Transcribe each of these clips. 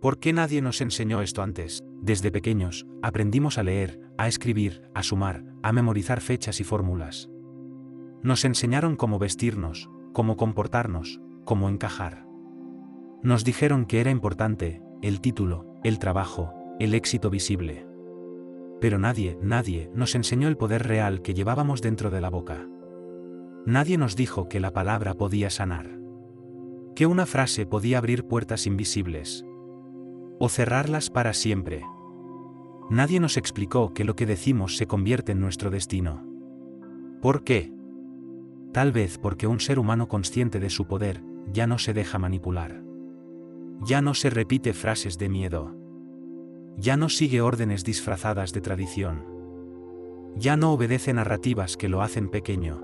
¿Por qué nadie nos enseñó esto antes? Desde pequeños, aprendimos a leer, a escribir, a sumar, a memorizar fechas y fórmulas. Nos enseñaron cómo vestirnos, cómo comportarnos, cómo encajar. Nos dijeron que era importante el título, el trabajo, el éxito visible. Pero nadie nos enseñó el poder real que llevábamos dentro de la boca. Nadie nos dijo que la palabra podía sanar. Que una frase podía abrir puertas invisibles. O cerrarlas para siempre. Nadie nos explicó que lo que decimos se convierte en nuestro destino. ¿Por qué? Tal vez porque un ser humano consciente de su poder ya no se deja manipular. Ya no se repite frases de miedo. Ya no sigue órdenes disfrazadas de tradición. Ya no obedece narrativas que lo hacen pequeño.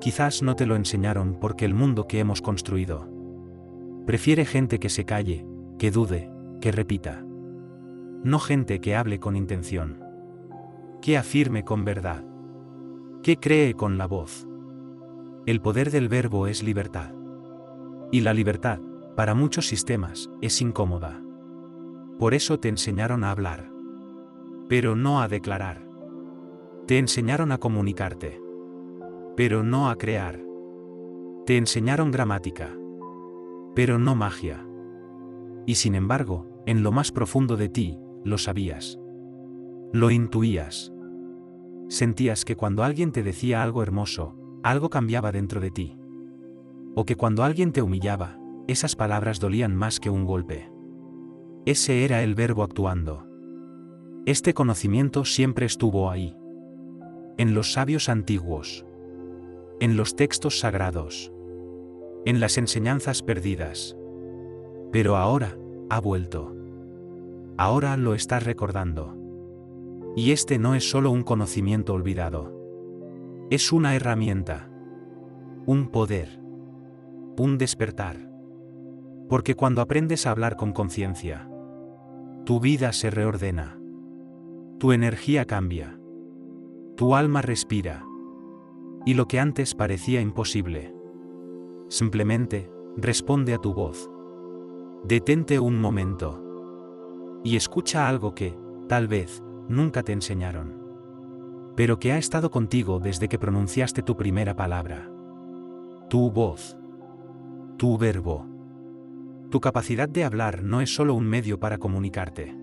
Quizás no te lo enseñaron porque el mundo que hemos construido prefiere gente que se calle, que dude, que repita. No gente que hable con intención. Que afirme con verdad. Que cree con la voz. El poder del verbo es libertad. Y la libertad, para muchos sistemas, es incómoda. Por eso te enseñaron a hablar. Pero no a declarar. Te enseñaron a comunicarte. Pero no a crear. Te enseñaron gramática. Pero no magia. Y sin embargo, en lo más profundo de ti, lo sabías. Lo intuías. Sentías que cuando alguien te decía algo hermoso, algo cambiaba dentro de ti. O que cuando alguien te humillaba, esas palabras dolían más que un golpe. Ese era el verbo actuando. Este conocimiento siempre estuvo ahí. En los sabios antiguos. En los textos sagrados. En las enseñanzas perdidas. Pero ahora, ha vuelto. Ahora lo estás recordando. Y este no es solo un conocimiento olvidado. Es una herramienta. Un poder. Un despertar. Porque cuando aprendes a hablar con conciencia, tu vida se reordena. Tu energía cambia. Tu alma respira. Y lo que antes parecía imposible, simplemente, responde a tu voz. Detente un momento. Y escucha algo que, tal vez, nunca te enseñaron. Pero que ha estado contigo desde que pronunciaste tu primera palabra. Tu voz. Tu verbo. Tu capacidad de hablar no es solo un medio para comunicarte.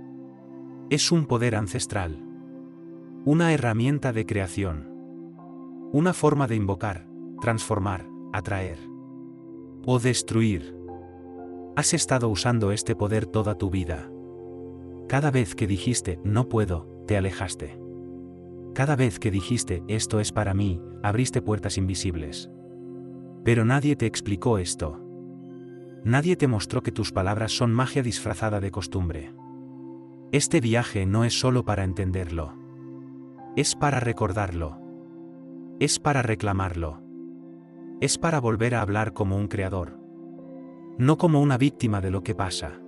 Es un poder ancestral. Una herramienta de creación. Una forma de invocar, transformar, atraer. O destruir. Has estado usando este poder toda tu vida. Cada vez que dijiste, no puedo, te alejaste. Cada vez que dijiste, esto es para mí, abriste puertas invisibles. Pero nadie te explicó esto. Nadie te mostró que tus palabras son magia disfrazada de costumbre. Este viaje no es solo para entenderlo. Es para recordarlo. Es para reclamarlo. Es para volver a hablar como un creador. No como una víctima de lo que pasa.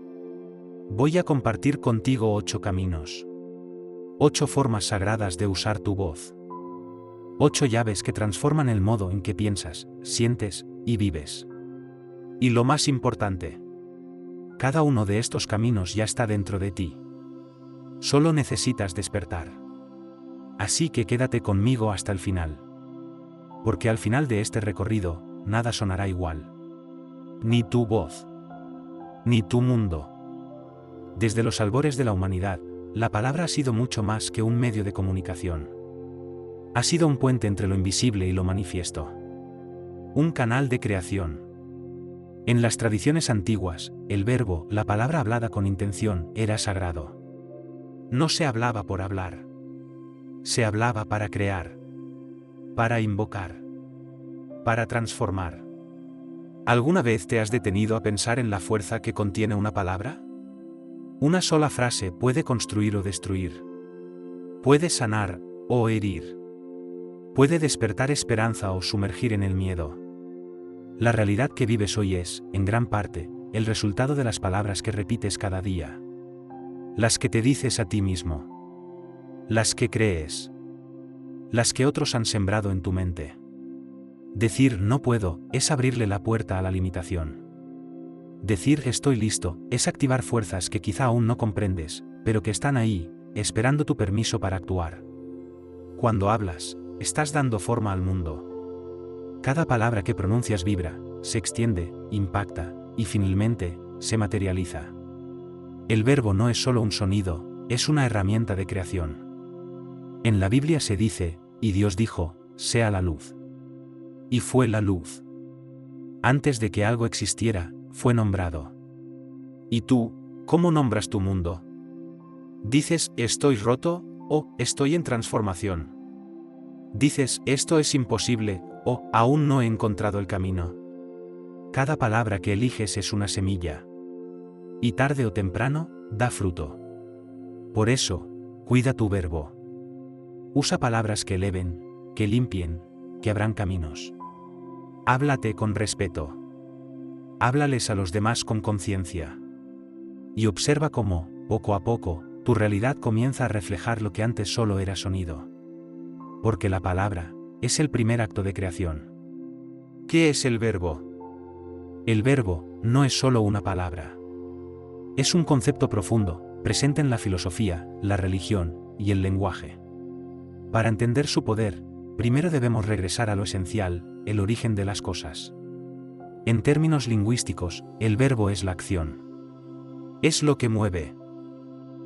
Voy a compartir contigo 8 caminos. 8 formas sagradas de usar tu voz. 8 llaves que transforman el modo en que piensas, sientes y vives. Y lo más importante, cada uno de estos caminos ya está dentro de ti. Solo necesitas despertar. Así que quédate conmigo hasta el final. Porque al final de este recorrido, nada sonará igual. Ni tu voz. Ni tu mundo. Desde los albores de la humanidad, la palabra ha sido mucho más que un medio de comunicación. Ha sido un puente entre lo invisible y lo manifiesto. Un canal de creación. En las tradiciones antiguas, el verbo, la palabra hablada con intención, era sagrado. No se hablaba por hablar. Se hablaba para crear. Para invocar. Para transformar. ¿Alguna vez te has detenido a pensar en la fuerza que contiene una palabra? Una sola frase puede construir o destruir. Puede sanar o herir. Puede despertar esperanza o sumergir en el miedo. La realidad que vives hoy es, en gran parte, el resultado de las palabras que repites cada día. Las que te dices a ti mismo. Las que crees. Las que otros han sembrado en tu mente. Decir no puedo es abrirle la puerta a la limitación. Decir estoy listo es activar fuerzas que quizá aún no comprendes, pero que están ahí, esperando tu permiso para actuar. Cuando hablas, estás dando forma al mundo. Cada palabra que pronuncias vibra, se extiende, impacta, y finalmente, se materializa. El verbo no es solo un sonido, es una herramienta de creación. En la Biblia se dice, y Dios dijo, sea la luz. Y fue la luz. Antes de que algo existiera, fue nombrado. ¿Y tú, cómo nombras tu mundo? ¿Dices, estoy roto, o estoy en transformación? ¿Dices, esto es imposible, o aún no he encontrado el camino? Cada palabra que eliges es una semilla. Y tarde o temprano, da fruto. Por eso, cuida tu verbo. Usa palabras que eleven, que limpien, que abran caminos. Háblate con respeto. Háblales a los demás con conciencia. Y observa cómo, poco a poco, tu realidad comienza a reflejar lo que antes solo era sonido. Porque la palabra es el primer acto de creación. ¿Qué es el verbo? El verbo no es solo una palabra. Es un concepto profundo, presente en la filosofía, la religión y el lenguaje. Para entender su poder, primero debemos regresar a lo esencial, el origen de las cosas. En términos lingüísticos, el verbo es la acción. Es lo que mueve.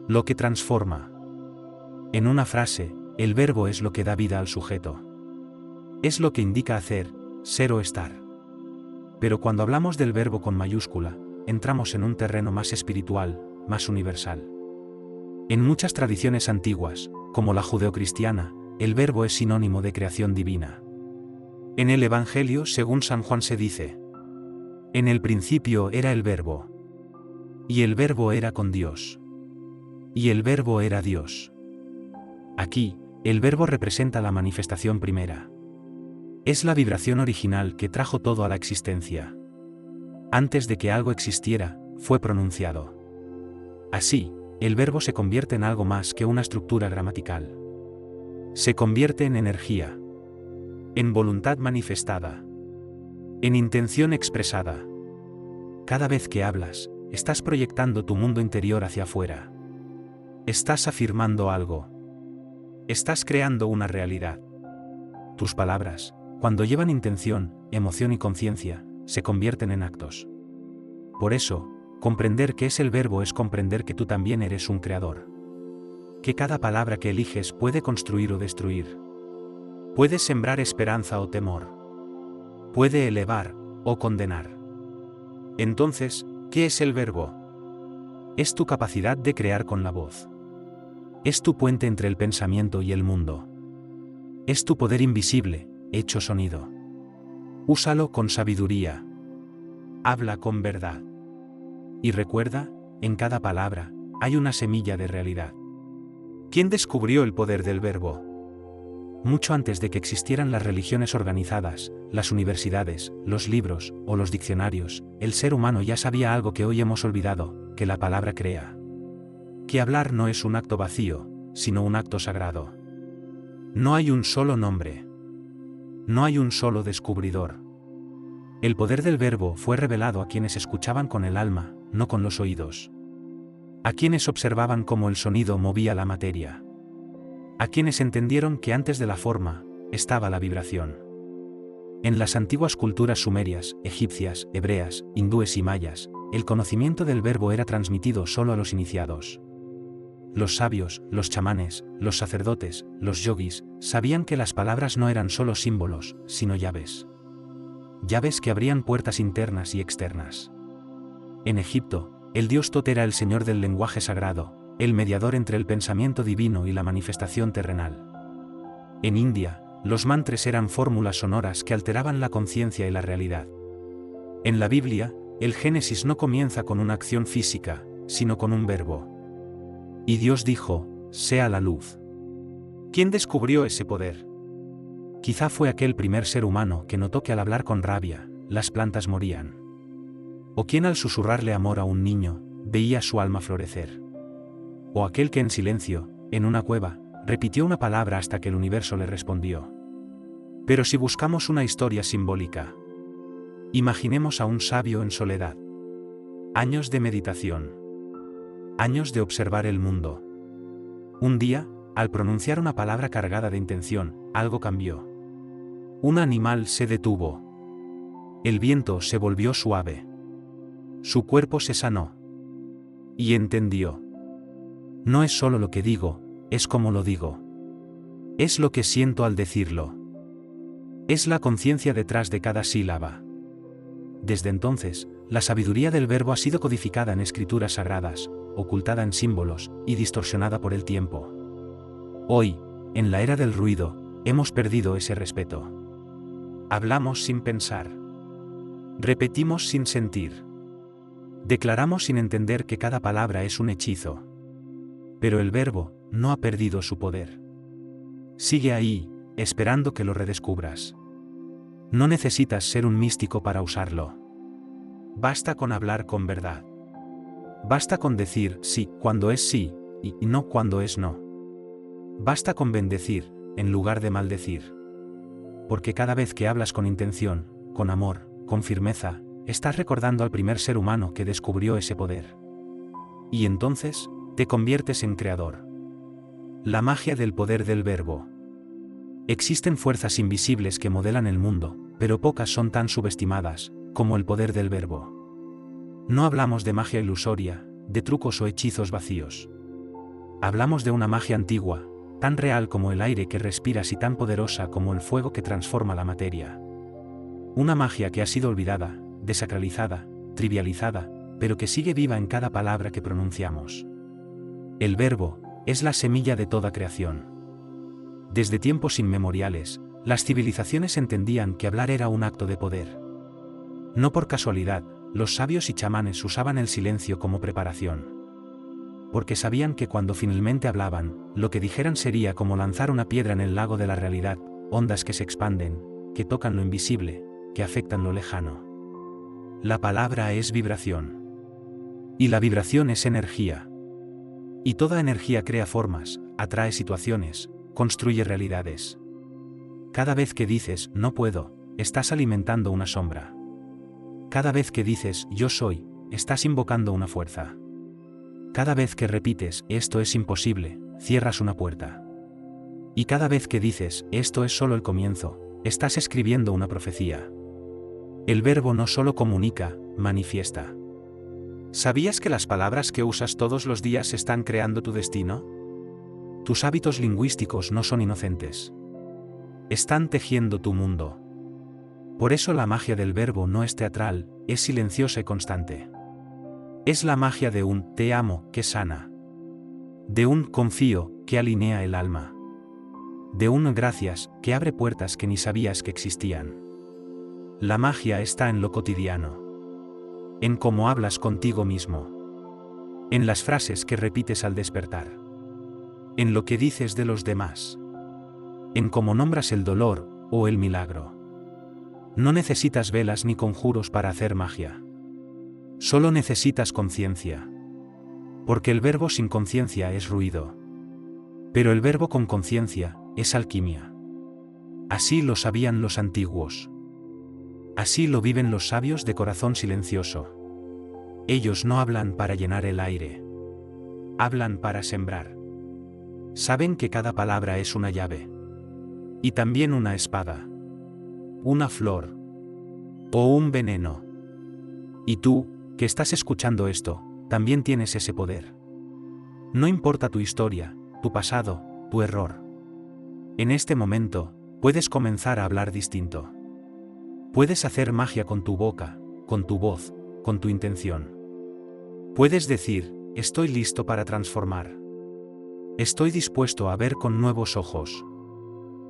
Lo que transforma. En una frase, el verbo es lo que da vida al sujeto. Es lo que indica hacer, ser o estar. Pero cuando hablamos del verbo con mayúscula, entramos en un terreno más espiritual, más universal. En muchas tradiciones antiguas, como la judeocristiana, el verbo es sinónimo de creación divina. En el Evangelio según San Juan se dice: en el principio era el verbo. Y el verbo era con Dios. Y el verbo era Dios. Aquí, el verbo representa la manifestación primera. Es la vibración original que trajo todo a la existencia. Antes de que algo existiera, fue pronunciado. Así, el verbo se convierte en algo más que una estructura gramatical. Se convierte en energía. En voluntad manifestada. En intención expresada. Cada vez que hablas, estás proyectando tu mundo interior hacia afuera. Estás afirmando algo. Estás creando una realidad. Tus palabras, cuando llevan intención, emoción y conciencia, se convierten en actos. Por eso, comprender qué es el verbo es comprender que tú también eres un creador. Que cada palabra que eliges puede construir o destruir. Puede sembrar esperanza o temor. Puede elevar o condenar. Entonces, ¿qué es el verbo? Es tu capacidad de crear con la voz. Es tu puente entre el pensamiento y el mundo. Es tu poder invisible, hecho sonido. Úsalo con sabiduría. Habla con verdad. Y recuerda, en cada palabra, hay una semilla de realidad. ¿Quién descubrió el poder del verbo? Mucho antes de que existieran las religiones organizadas, las universidades, los libros o los diccionarios, el ser humano ya sabía algo que hoy hemos olvidado, que la palabra crea. Que hablar no es un acto vacío, sino un acto sagrado. No hay un solo nombre. No hay un solo descubridor. El poder del verbo fue revelado a quienes escuchaban con el alma, no con los oídos. A quienes observaban cómo el sonido movía la materia. A quienes entendieron que antes de la forma, estaba la vibración. En las antiguas culturas sumerias, egipcias, hebreas, hindúes y mayas, el conocimiento del verbo era transmitido solo a los iniciados. Los sabios, los chamanes, los sacerdotes, los yogis, sabían que las palabras no eran solo símbolos, sino llaves. Llaves que abrían puertas internas y externas. En Egipto, el dios Tot era el señor del lenguaje sagrado, el mediador entre el pensamiento divino y la manifestación terrenal. En India, los mantras eran fórmulas sonoras que alteraban la conciencia y la realidad. En la Biblia, el Génesis no comienza con una acción física, sino con un verbo. Y Dios dijo, sea la luz. ¿Quién descubrió ese poder? Quizá fue aquel primer ser humano que notó que al hablar con rabia, las plantas morían. O quien al susurrarle amor a un niño, veía su alma florecer. O aquel que en silencio, en una cueva, repitió una palabra hasta que el universo le respondió. Pero si buscamos una historia simbólica, imaginemos a un sabio en soledad. Años de meditación. Años de observar el mundo. Un día, al pronunciar una palabra cargada de intención, algo cambió. Un animal se detuvo. El viento se volvió suave. Su cuerpo se sanó. Y entendió. No es solo lo que digo, es como lo digo. Es lo que siento al decirlo. Es la conciencia detrás de cada sílaba. Desde entonces, la sabiduría del verbo ha sido codificada en escrituras sagradas, ocultada en símbolos y distorsionada por el tiempo. Hoy, en la era del ruido, hemos perdido ese respeto. Hablamos sin pensar. Repetimos sin sentir. Declaramos sin entender que cada palabra es un hechizo. Pero el verbo no ha perdido su poder. Sigue ahí, esperando que lo redescubras. No necesitas ser un místico para usarlo. Basta con hablar con verdad. Basta con decir sí cuando es sí, y no cuando es no. Basta con bendecir, en lugar de maldecir. Porque cada vez que hablas con intención, con amor, con firmeza, estás recordando al primer ser humano que descubrió ese poder. Y entonces, te conviertes en creador. La magia del poder del verbo. Existen fuerzas invisibles que modelan el mundo, pero pocas son tan subestimadas, como el poder del verbo. No hablamos de magia ilusoria, de trucos o hechizos vacíos. Hablamos de una magia antigua, tan real como el aire que respiras y tan poderosa como el fuego que transforma la materia. Una magia que ha sido olvidada, desacralizada, trivializada, pero que sigue viva en cada palabra que pronunciamos. El verbo es la semilla de toda creación. Desde tiempos inmemoriales, las civilizaciones entendían que hablar era un acto de poder. No por casualidad, los sabios y chamanes usaban el silencio como preparación. Porque sabían que cuando finalmente hablaban, lo que dijeran sería como lanzar una piedra en el lago de la realidad, ondas que se expanden, que tocan lo invisible, que afectan lo lejano. La palabra es vibración. Y la vibración es energía. Y toda energía crea formas, atrae situaciones, construye realidades. Cada vez que dices, no puedo, estás alimentando una sombra. Cada vez que dices, yo soy, estás invocando una fuerza. Cada vez que repites, esto es imposible, cierras una puerta. Y cada vez que dices, esto es solo el comienzo, estás escribiendo una profecía. El verbo no solo comunica, manifiesta. ¿Sabías que las palabras que usas todos los días están creando tu destino? Tus hábitos lingüísticos no son inocentes. Están tejiendo tu mundo. Por eso la magia del verbo no es teatral, es silenciosa y constante. Es la magia de un te amo que sana. De un confío que alinea el alma. De un gracias que abre puertas que ni sabías que existían. La magia está en lo cotidiano. En cómo hablas contigo mismo. En las frases que repites al despertar. En lo que dices de los demás. En cómo nombras el dolor o el milagro. No necesitas velas ni conjuros para hacer magia. Solo necesitas conciencia. Porque el verbo sin conciencia es ruido. Pero el verbo con conciencia es alquimia. Así lo sabían los antiguos. Así lo viven los sabios de corazón silencioso. Ellos no hablan para llenar el aire. Hablan para sembrar. Saben que cada palabra es una llave. Y también una espada. Una flor. O un veneno. Y tú, que estás escuchando esto, también tienes ese poder. No importa tu historia, tu pasado, tu error. En este momento, puedes comenzar a hablar distinto. Puedes hacer magia con tu boca, con tu voz, con tu intención. Puedes decir, estoy listo para transformar. Estoy dispuesto a ver con nuevos ojos.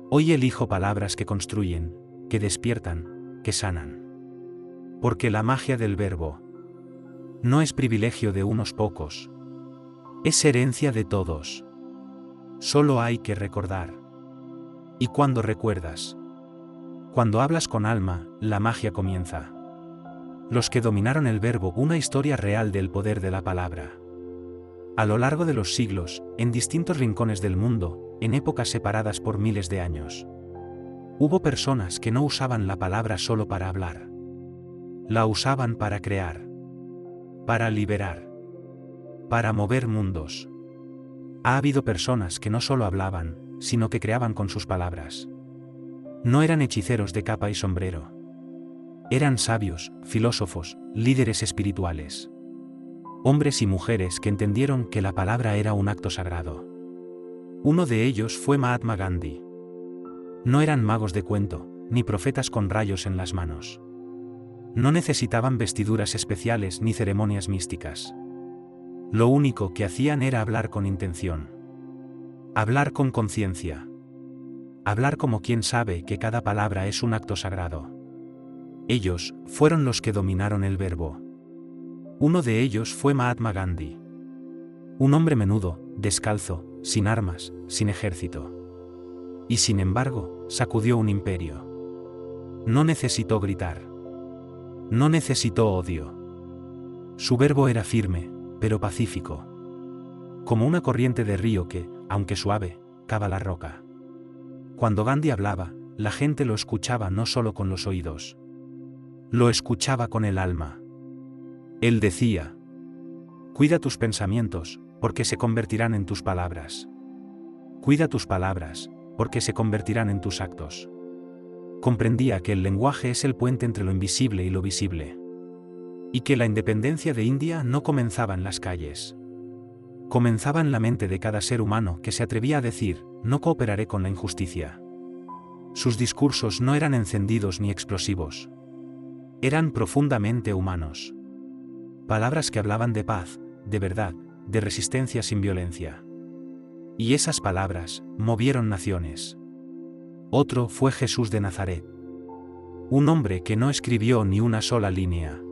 Hoy elijo palabras que construyen, que despiertan, que sanan. Porque la magia del verbo no es privilegio de unos pocos. Es herencia de todos. Solo hay que recordar. Y cuando recuerdas, cuando hablas con alma, la magia comienza. Los que dominaron el verbo, una historia real del poder de la palabra. A lo largo de los siglos, en distintos rincones del mundo, en épocas separadas por miles de años, hubo personas que no usaban la palabra solo para hablar. La usaban para crear. para liberar, para mover mundos. Ha habido personas que no solo hablaban, sino que creaban con sus palabras. No eran hechiceros de capa y sombrero. Eran sabios, filósofos, líderes espirituales. Hombres y mujeres que entendieron que la palabra era un acto sagrado. Uno de ellos fue Mahatma Gandhi. No eran magos de cuento, ni profetas con rayos en las manos. No necesitaban vestiduras especiales ni ceremonias místicas. Lo único que hacían era hablar con intención. Hablar con conciencia. Hablar como quien sabe que cada palabra es un acto sagrado. Ellos fueron los que dominaron el verbo. Uno de ellos fue Mahatma Gandhi. Un hombre menudo, descalzo, sin armas, sin ejército. Y sin embargo, sacudió un imperio. No necesitó gritar. No necesitó odio. Su verbo era firme, pero pacífico. Como una corriente de río que, aunque suave, cava la roca. Cuando Gandhi hablaba, la gente lo escuchaba no solo con los oídos. Lo escuchaba con el alma. Él decía: cuida tus pensamientos, porque se convertirán en tus palabras. Cuida tus palabras, porque se convertirán en tus actos. Comprendía que el lenguaje es el puente entre lo invisible y lo visible. Y que la independencia de India no comenzaba en las calles. Comenzaba en la mente de cada ser humano que se atrevía a decir: no cooperaré con la injusticia. Sus discursos no eran encendidos ni explosivos. Eran profundamente humanos. Palabras que hablaban de paz, de verdad, de resistencia sin violencia. Y esas palabras movieron naciones. Otro fue Jesús de Nazaret. Un hombre que no escribió ni una sola línea.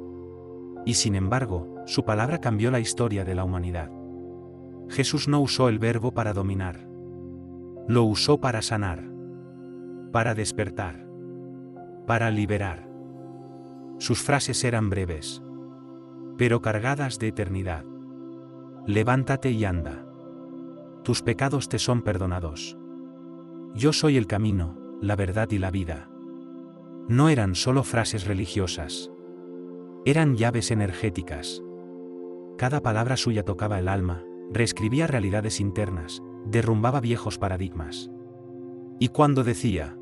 Y sin embargo, su palabra cambió la historia de la humanidad. Jesús no usó el verbo para dominar. Lo usó para sanar. Para despertar. Para liberar. Sus frases eran breves, pero cargadas de eternidad. Levántate y anda. Tus pecados te son perdonados. Yo soy el camino, la verdad y la vida. No eran solo frases religiosas. Eran llaves energéticas. Cada palabra suya tocaba el alma, reescribía realidades internas, derrumbaba viejos paradigmas. Y cuando decía: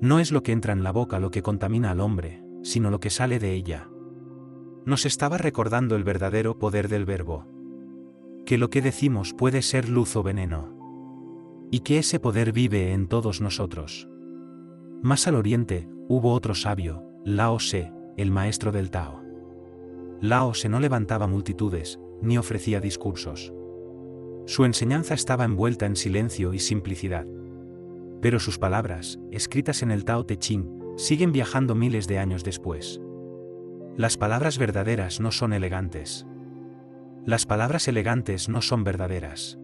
no es lo que entra en la boca lo que contamina al hombre, sino lo que sale de ella, nos estaba recordando el verdadero poder del verbo. Que lo que decimos puede ser luz o veneno. Y que ese poder vive en todos nosotros. Más al oriente, hubo otro sabio, Lao Tse, el maestro del Tao. Lao Tse no levantaba multitudes, ni ofrecía discursos. Su enseñanza estaba envuelta en silencio y simplicidad. Pero sus palabras, escritas en el Tao Te Ching, siguen viajando miles de años después. Las palabras verdaderas no son elegantes. Las palabras elegantes no son verdaderas.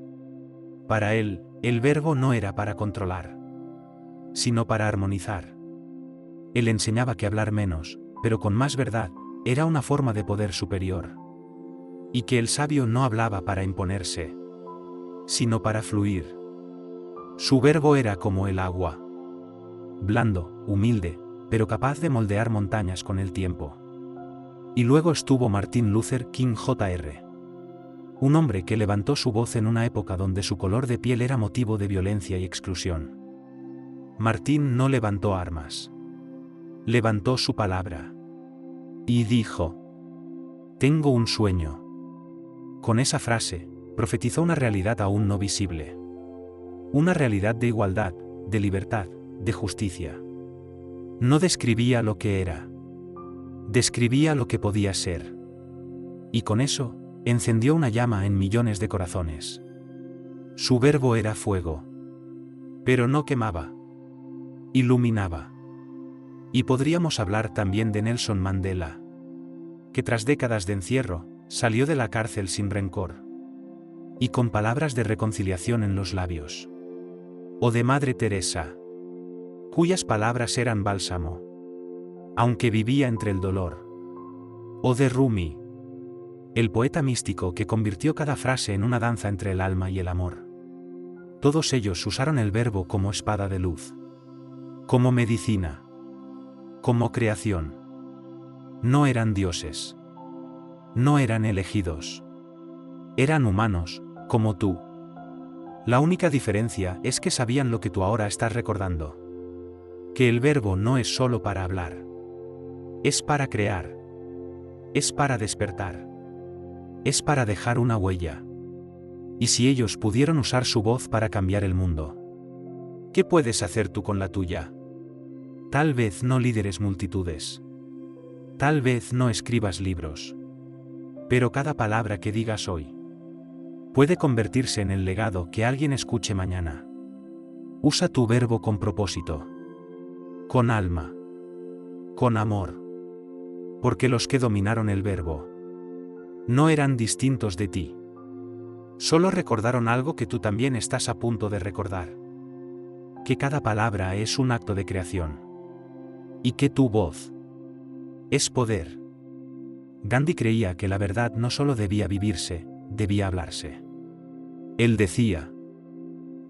Para él, el verbo no era para controlar, sino para armonizar. Él enseñaba que hablar menos, pero con más verdad, era una forma de poder superior. Y que el sabio no hablaba para imponerse, sino para fluir. Su verbo era como el agua. Blando, humilde, pero capaz de moldear montañas con el tiempo. Y luego estuvo Martin Luther King Jr. Un hombre que levantó su voz en una época donde su color de piel era motivo de violencia y exclusión. Martín no levantó armas. Levantó su palabra. Y dijo: tengo un sueño. Con esa frase, profetizó una realidad aún no visible. Una realidad de igualdad, de libertad, de justicia. No describía lo que era. Describía lo que podía ser. Y con eso, encendió una llama en millones de corazones. Su verbo era fuego. Pero no quemaba. Iluminaba. Y podríamos hablar también de Nelson Mandela, que tras décadas de encierro, salió de la cárcel sin rencor. Y con palabras de reconciliación en los labios. O de Madre Teresa, cuyas palabras eran bálsamo, aunque vivía entre el dolor. O de Rumi, el poeta místico que convirtió cada frase en una danza entre el alma y el amor. Todos ellos usaron el verbo como espada de luz, como medicina, como creación. No eran dioses. No eran elegidos. Eran humanos, como tú. La única diferencia es que sabían lo que tú ahora estás recordando. Que el verbo no es solo para hablar. Es para crear. Es para despertar. Es para dejar una huella. Y si ellos pudieron usar su voz para cambiar el mundo, ¿qué puedes hacer tú con la tuya? Tal vez no lideres multitudes. Tal vez no escribas libros. Pero cada palabra que digas hoy puede convertirse en el legado que alguien escuche mañana. Usa tu verbo con propósito. Con alma. Con amor. Porque los que dominaron el verbo no eran distintos de ti. Solo recordaron algo que tú también estás a punto de recordar. Que cada palabra es un acto de creación. Y que tu voz es poder. Gandhi creía que la verdad no solo debía vivirse, debía hablarse. Él decía: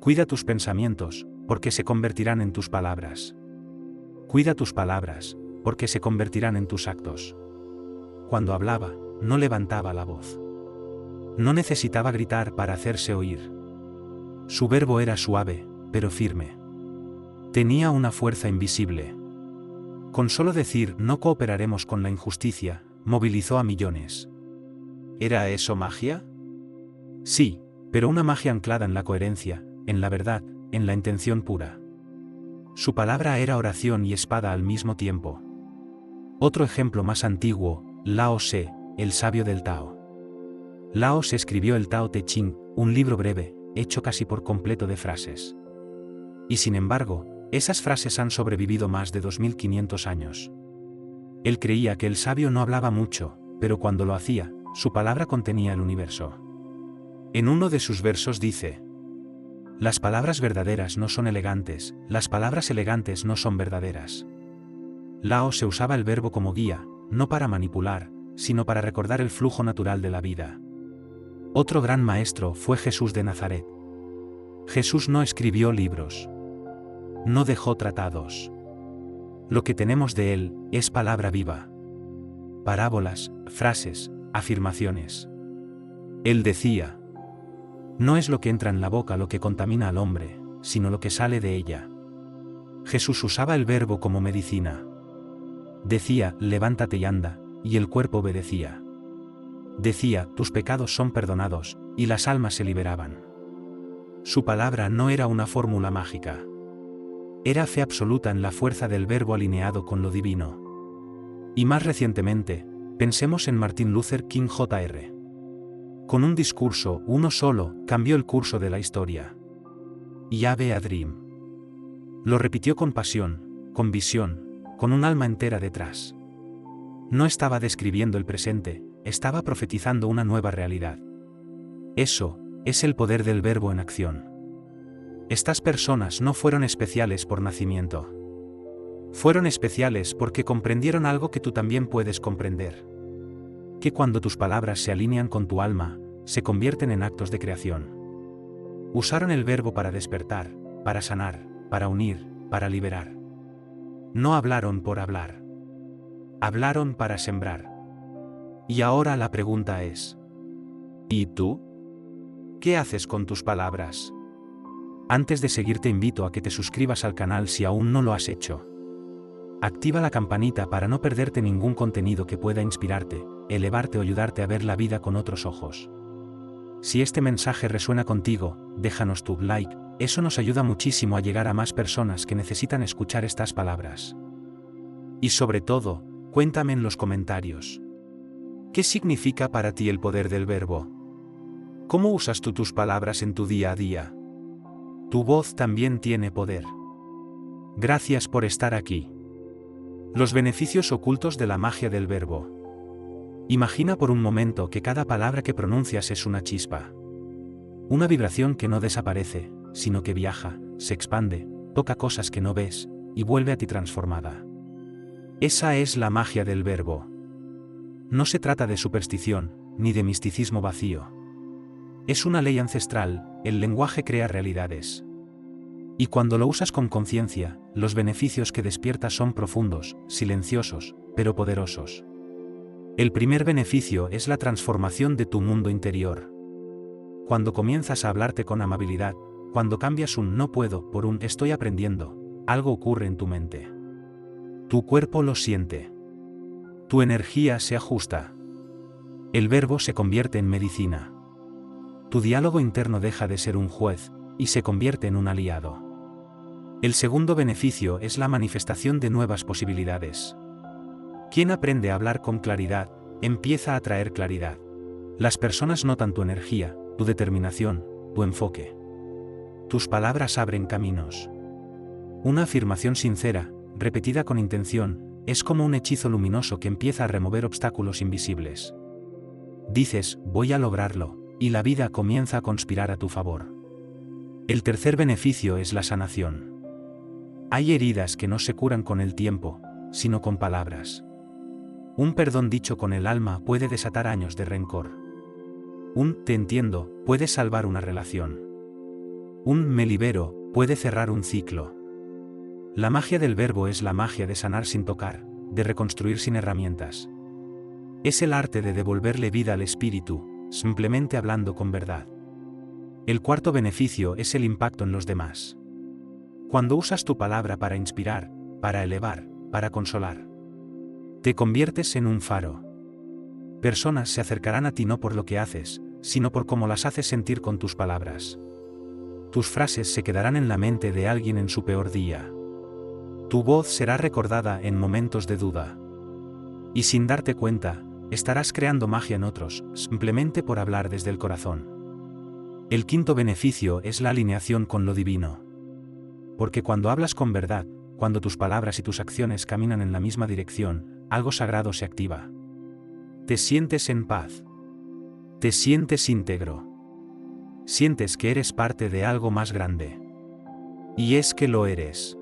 cuida tus pensamientos, porque se convertirán en tus palabras. Cuida tus palabras, porque se convertirán en tus actos. Cuando hablaba, no levantaba la voz. No necesitaba gritar para hacerse oír. Su verbo era suave, pero firme. Tenía una fuerza invisible. Con solo decir "no cooperaremos con la injusticia", movilizó a millones. ¿Era eso magia? Sí, pero una magia anclada en la coherencia, en la verdad, en la intención pura. Su palabra era oración y espada al mismo tiempo. Otro ejemplo más antiguo, Lao Tse, el sabio del Tao. Lao Tse escribió el Tao Te Ching, un libro breve, hecho casi por completo de frases. Y sin embargo, esas frases han sobrevivido más de 2500 años. Él creía que el sabio no hablaba mucho, pero cuando lo hacía, su palabra contenía el universo. En uno de sus versos dice: las palabras verdaderas no son elegantes, las palabras elegantes no son verdaderas. Lao Tse usaba el verbo como guía, no para manipular, sino para recordar el flujo natural de la vida. Otro gran maestro fue Jesús de Nazaret. Jesús no escribió libros. No dejó tratados. Lo que tenemos de él es palabra viva. Parábolas, frases, afirmaciones. Él decía: no es lo que entra en la boca lo que contamina al hombre, sino lo que sale de ella. Jesús usaba el verbo como medicina. Decía: levántate y anda, y el cuerpo obedecía. Decía: tus pecados son perdonados, y las almas se liberaban. Su palabra no era una fórmula mágica. Era fe absoluta en la fuerza del verbo alineado con lo divino. Y más recientemente, pensemos en Martin Luther King Jr. Con un discurso, uno solo, cambió el curso de la historia. Y Have a Dream. Lo repitió con pasión, con visión, con un alma entera detrás. No estaba describiendo el presente, estaba profetizando una nueva realidad. Eso es el poder del verbo en acción. Estas personas no fueron especiales por nacimiento. Fueron especiales porque comprendieron algo que tú también puedes comprender. Que cuando tus palabras se alinean con tu alma, se convierten en actos de creación. Usaron el verbo para despertar, para sanar, para unir, para liberar. No hablaron por hablar. Hablaron para sembrar. Y ahora la pregunta es: ¿y tú? ¿Qué haces con tus palabras? Antes de seguir te invito a que te suscribas al canal si aún no lo has hecho. Activa la campanita para no perderte ningún contenido que pueda inspirarte, elevarte o ayudarte a ver la vida con otros ojos. Si este mensaje resuena contigo, déjanos tu like, eso nos ayuda muchísimo a llegar a más personas que necesitan escuchar estas palabras. Y sobre todo, cuéntame en los comentarios: ¿qué significa para ti el poder del verbo? ¿Cómo usas tú tus palabras en tu día a día? Tu voz también tiene poder. Gracias por estar aquí. Los beneficios ocultos de la magia del verbo. Imagina por un momento que cada palabra que pronuncias es una chispa. Una vibración que no desaparece, sino que viaja, se expande, toca cosas que no ves, y vuelve a ti transformada. Esa es la magia del verbo. No se trata de superstición, ni de misticismo vacío. Es una ley ancestral, el lenguaje crea realidades. Y cuando lo usas con conciencia, los beneficios que despiertas son profundos, silenciosos, pero poderosos. El primer beneficio es la transformación de tu mundo interior. Cuando comienzas a hablarte con amabilidad, cuando cambias un no puedo por un estoy aprendiendo, algo ocurre en tu mente. Tu cuerpo lo siente. Tu energía se ajusta. El verbo se convierte en medicina. Tu diálogo interno deja de ser un juez y se convierte en un aliado. El segundo beneficio es la manifestación de nuevas posibilidades. Quien aprende a hablar con claridad, empieza a atraer claridad. Las personas notan tu energía, tu determinación, tu enfoque. Tus palabras abren caminos. Una afirmación sincera, repetida con intención, es como un hechizo luminoso que empieza a remover obstáculos invisibles. Dices, voy a lograrlo, y la vida comienza a conspirar a tu favor. El tercer beneficio es la sanación. Hay heridas que no se curan con el tiempo, sino con palabras. Un perdón dicho con el alma puede desatar años de rencor. Un te entiendo puede salvar una relación. Un me libero puede cerrar un ciclo. La magia del verbo es la magia de sanar sin tocar, de reconstruir sin herramientas. Es el arte de devolverle vida al espíritu, simplemente hablando con verdad. El cuarto beneficio es el impacto en los demás. Cuando usas tu palabra para inspirar, para elevar, para consolar, te conviertes en un faro. Personas se acercarán a ti no por lo que haces, sino por cómo las haces sentir con tus palabras. Tus frases se quedarán en la mente de alguien en su peor día. Tu voz será recordada en momentos de duda. Y sin darte cuenta, estarás creando magia en otros, simplemente por hablar desde el corazón. El quinto beneficio es la alineación con lo divino. Porque cuando hablas con verdad, cuando tus palabras y tus acciones caminan en la misma dirección, algo sagrado se activa. Te sientes en paz. Te sientes íntegro. Sientes que eres parte de algo más grande. Y es que lo eres.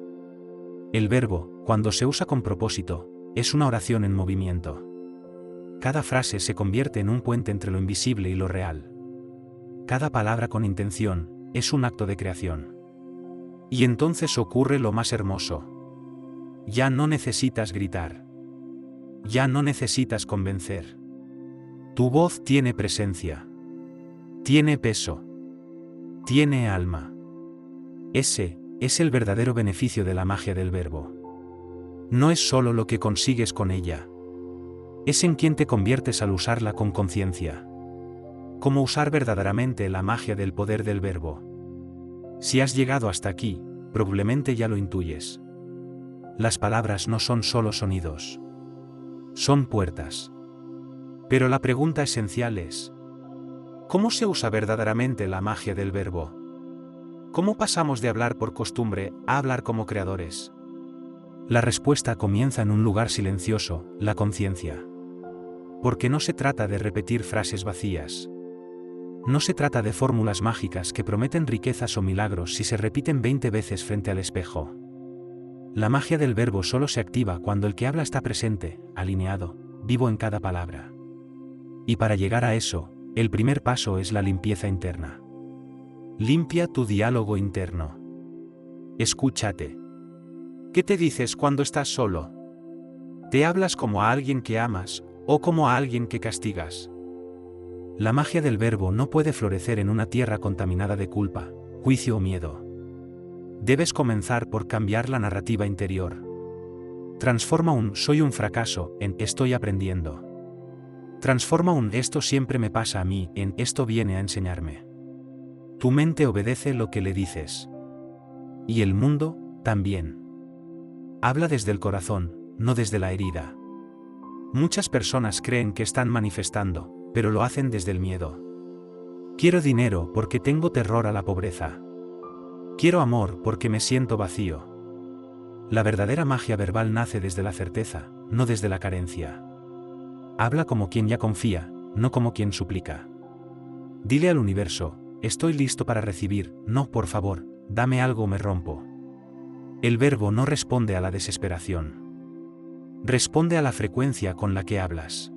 El verbo, cuando se usa con propósito, es una oración en movimiento. Cada frase se convierte en un puente entre lo invisible y lo real. Cada palabra con intención es un acto de creación. Y entonces ocurre lo más hermoso. Ya no necesitas gritar. Ya no necesitas convencer. Tu voz tiene presencia. Tiene peso. Tiene alma. Ese es el verdadero beneficio de la magia del verbo. No es solo lo que consigues con ella. Es en quien te conviertes al usarla con conciencia. Cómo usar verdaderamente la magia del poder del verbo. Si has llegado hasta aquí, probablemente ya lo intuyes. Las palabras no son solo sonidos. Son puertas. Pero la pregunta esencial es: ¿cómo se usa verdaderamente la magia del verbo? ¿Cómo pasamos de hablar por costumbre a hablar como creadores? La respuesta comienza en un lugar silencioso, la conciencia. Porque no se trata de repetir frases vacías. No se trata de fórmulas mágicas que prometen riquezas o milagros si se repiten 20 veces frente al espejo. La magia del verbo solo se activa cuando el que habla está presente, alineado, vivo en cada palabra. Y para llegar a eso, el primer paso es la limpieza interna. Limpia tu diálogo interno. Escúchate. ¿Qué te dices cuando estás solo? ¿Te hablas como a alguien que amas o como a alguien que castigas? La magia del verbo no puede florecer en una tierra contaminada de culpa, juicio o miedo. Debes comenzar por cambiar la narrativa interior. Transforma un soy un fracaso en estoy aprendiendo. Transforma un esto siempre me pasa a mí en esto viene a enseñarme. Tu mente obedece lo que le dices. Y el mundo, también. Habla desde el corazón, no desde la herida. Muchas personas creen que están manifestando, pero lo hacen desde el miedo. Quiero dinero porque tengo terror a la pobreza. Quiero amor porque me siento vacío. La verdadera magia verbal nace desde la certeza, no desde la carencia. Habla como quien ya confía, no como quien suplica. Dile al universo, estoy listo para recibir, no por favor, dame algo o me rompo. El verbo no responde a la desesperación. Responde a la frecuencia con la que hablas.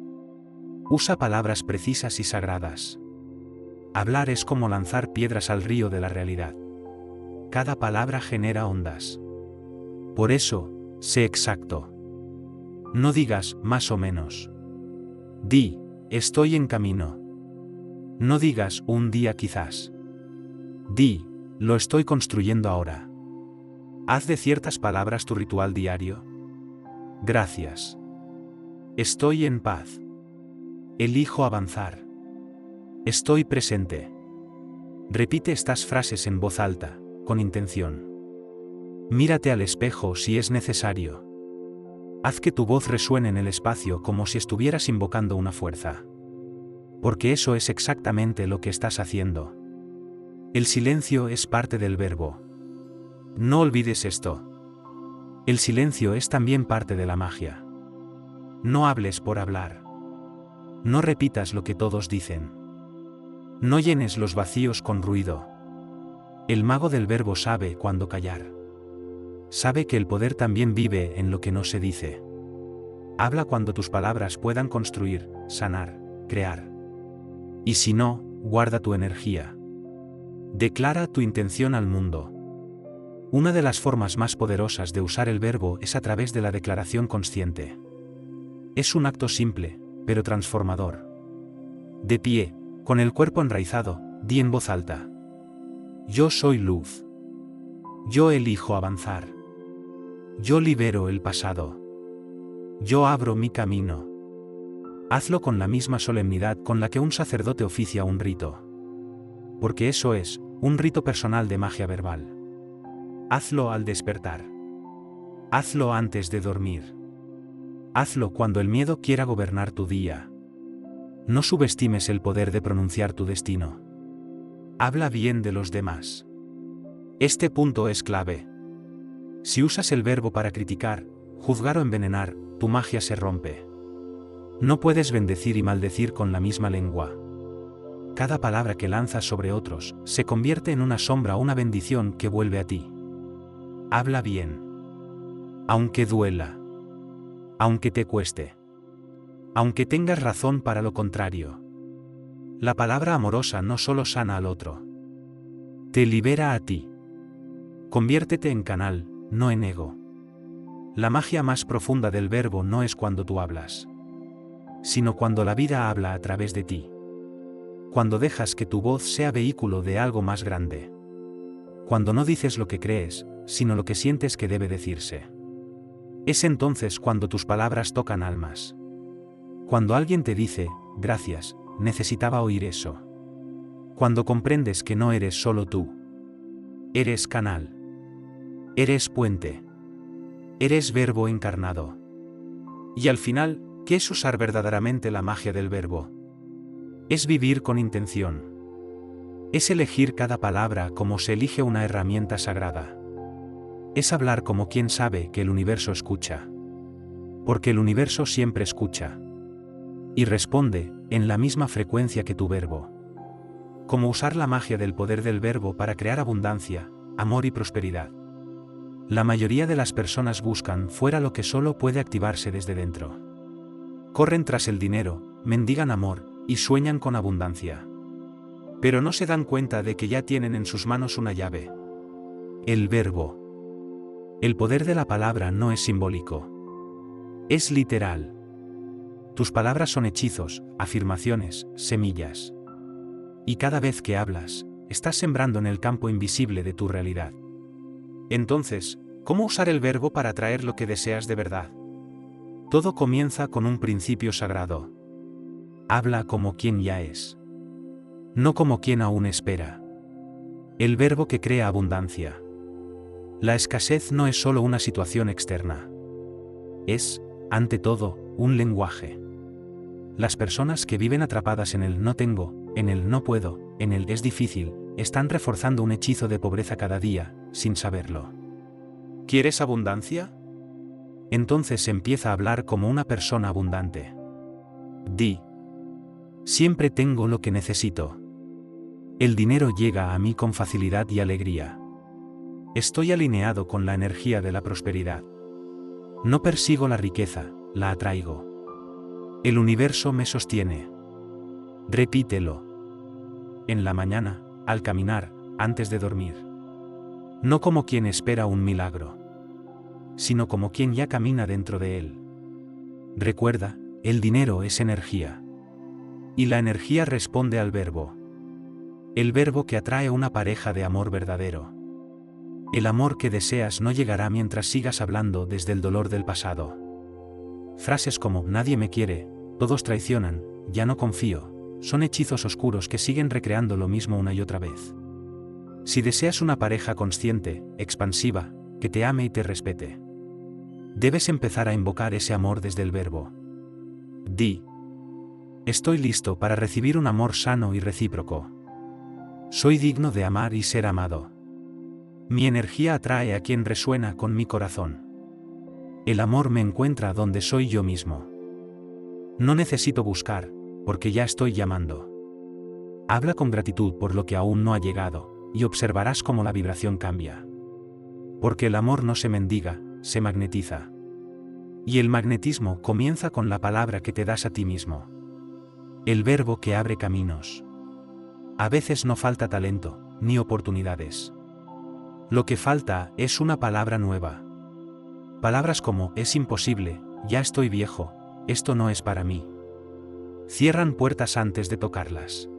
Usa palabras precisas y sagradas. Hablar es como lanzar piedras al río de la realidad. Cada palabra genera ondas. Por eso, sé exacto. No digas más o menos. Di, estoy en camino. No digas un día quizás. Di, lo estoy construyendo ahora. Haz de ciertas palabras tu ritual diario. Gracias. Estoy en paz. Elijo avanzar. Estoy presente. Repite estas frases en voz alta, con intención. Mírate al espejo si es necesario. Haz que tu voz resuene en el espacio como si estuvieras invocando una fuerza. Porque eso es exactamente lo que estás haciendo. El silencio es parte del verbo. No olvides esto. El silencio es también parte de la magia. No hables por hablar. No repitas lo que todos dicen. No llenes los vacíos con ruido. El mago del verbo sabe cuándo callar. Sabe que el poder también vive en lo que no se dice. Habla cuando tus palabras puedan construir, sanar, crear. Y si no, guarda tu energía. Declara tu intención al mundo. Una de las formas más poderosas de usar el verbo es a través de la declaración consciente. Es un acto simple, pero transformador. De pie, con el cuerpo enraizado, di en voz alta. Yo soy luz. Yo elijo avanzar. Yo libero el pasado. Yo abro mi camino. Hazlo con la misma solemnidad con la que un sacerdote oficia un rito. Porque eso es, un rito personal de magia verbal. Hazlo al despertar. Hazlo antes de dormir. Hazlo cuando el miedo quiera gobernar tu día. No subestimes el poder de pronunciar tu destino. Habla bien de los demás. Este punto es clave. Si usas el verbo para criticar, juzgar o envenenar, tu magia se rompe. No puedes bendecir y maldecir con la misma lengua. Cada palabra que lanzas sobre otros se convierte en una sombra o una bendición que vuelve a ti. Habla bien. Aunque duela. Aunque te cueste. Aunque tengas razón para lo contrario. La palabra amorosa no solo sana al otro. Te libera a ti. Conviértete en canal, no en ego. La magia más profunda del verbo no es cuando tú hablas, sino cuando la vida habla a través de ti. Cuando dejas que tu voz sea vehículo de algo más grande. Cuando no dices lo que crees, sino lo que sientes que debe decirse. Es entonces cuando tus palabras tocan almas. Cuando alguien te dice, gracias, necesitaba oír eso. Cuando comprendes que no eres solo tú. Eres canal. Eres puente. Eres verbo encarnado. Y al final, ¿qué es usar verdaderamente la magia del verbo? Es vivir con intención. Es elegir cada palabra como se elige una herramienta sagrada. Es hablar como quien sabe que el universo escucha. Porque el universo siempre escucha. Y responde, en la misma frecuencia que tu verbo. Como usar la magia del poder del verbo para crear abundancia, amor y prosperidad. La mayoría de las personas buscan fuera lo que solo puede activarse desde dentro. Corren tras el dinero, mendigan amor, y sueñan con abundancia. Pero no se dan cuenta de que ya tienen en sus manos una llave. El verbo. El poder de la palabra no es simbólico. Es literal. Tus palabras son hechizos, afirmaciones, semillas. Y cada vez que hablas, estás sembrando en el campo invisible de tu realidad. Entonces, ¿cómo usar el verbo para atraer lo que deseas de verdad? Todo comienza con un principio sagrado. Habla como quien ya es. No como quien aún espera. El verbo que crea abundancia. La escasez no es solo una situación externa. Es, ante todo, un lenguaje. Las personas que viven atrapadas en el no tengo, en el no puedo, en el es difícil, están reforzando un hechizo de pobreza cada día, sin saberlo. ¿Quieres abundancia? Entonces empieza a hablar como una persona abundante. Di. Siempre tengo lo que necesito. El dinero llega a mí con facilidad y alegría. Estoy alineado con la energía de la prosperidad. No persigo la riqueza, la atraigo. El universo me sostiene. Repítelo. En la mañana, al caminar, antes de dormir. No como quien espera un milagro, sino como quien ya camina dentro de él. Recuerda, El dinero es energía. Y la energía responde al verbo. El verbo que atrae una pareja de amor verdadero. El amor que deseas no llegará mientras sigas hablando desde el dolor del pasado. Frases como nadie me quiere, todos traicionan, ya no confío, son hechizos oscuros que siguen recreando lo mismo una y otra vez. Si deseas una pareja consciente, expansiva, que te ame y te respete, debes empezar a invocar ese amor desde el verbo. Di: estoy listo para recibir un amor sano y recíproco. Soy digno de amar y ser amado. Mi energía atrae a quien resuena con mi corazón. El amor me encuentra donde soy yo mismo. No necesito buscar, porque ya estoy llamando. Habla con gratitud por lo que aún no ha llegado, y observarás cómo la vibración cambia. Porque el amor no se mendiga, se magnetiza. Y el magnetismo comienza con la palabra que te das a ti mismo. El verbo que abre caminos. A veces no falta talento, ni oportunidades. Lo que falta es una palabra nueva. Palabras como es imposible, ya estoy viejo, esto no es para mí. Cierran puertas antes de tocarlas.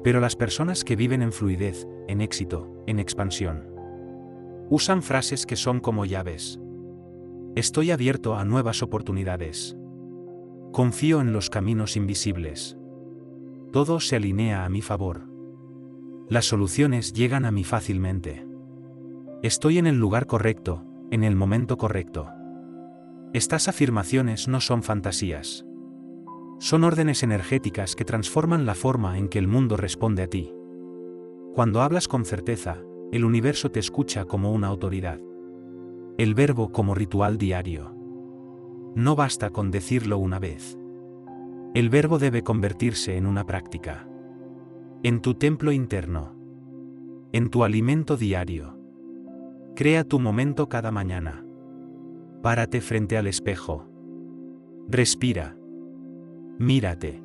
Pero las personas que viven en fluidez, en éxito, en expansión, usan frases que son como llaves. Estoy abierto a nuevas oportunidades. Confío en los caminos invisibles. Todo se alinea a mi favor. Las soluciones llegan a mí fácilmente. Estoy en el lugar correcto, en el momento correcto. Estas afirmaciones no son fantasías. Son órdenes energéticas que transforman la forma en que el mundo responde a ti. Cuando hablas con certeza, el universo te escucha como una autoridad. El verbo como ritual diario. No basta con decirlo una vez. El verbo debe convertirse en una práctica. En tu templo interno. En tu alimento diario. Crea tu momento cada mañana. Párate frente al espejo. Respira. Mírate.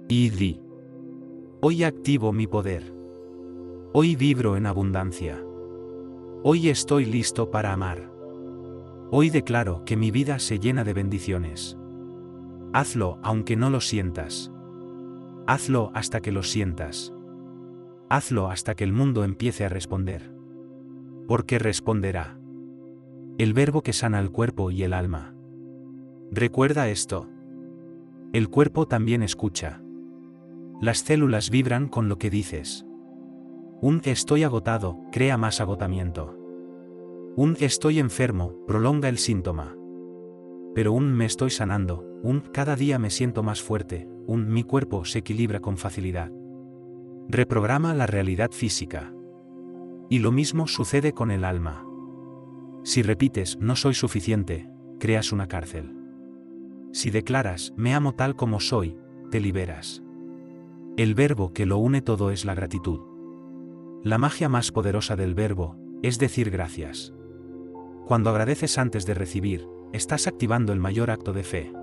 Y di: hoy activo mi poder. Hoy vibro en abundancia. Hoy estoy listo para amar. Hoy declaro que mi vida se llena de bendiciones. Hazlo aunque no lo sientas. Hazlo hasta que lo sientas. Hazlo hasta que el mundo empiece a responder. Porque responderá. El verbo que sana el cuerpo y el alma. Recuerda esto. El cuerpo también escucha. Las células vibran con lo que dices. Un estoy agotado crea más agotamiento. Un estoy enfermo prolonga el síntoma. Pero un me estoy sanando, un cada día me siento más fuerte, un mi cuerpo se equilibra con facilidad. Reprograma la realidad física. Y lo mismo sucede con el alma. Si repites no soy suficiente, creas una cárcel. Si declaras me amo tal como soy, te liberas. El verbo que lo une todo es la gratitud. La magia más poderosa del verbo es decir gracias. Cuando agradeces antes de recibir, estás activando el mayor acto de fe.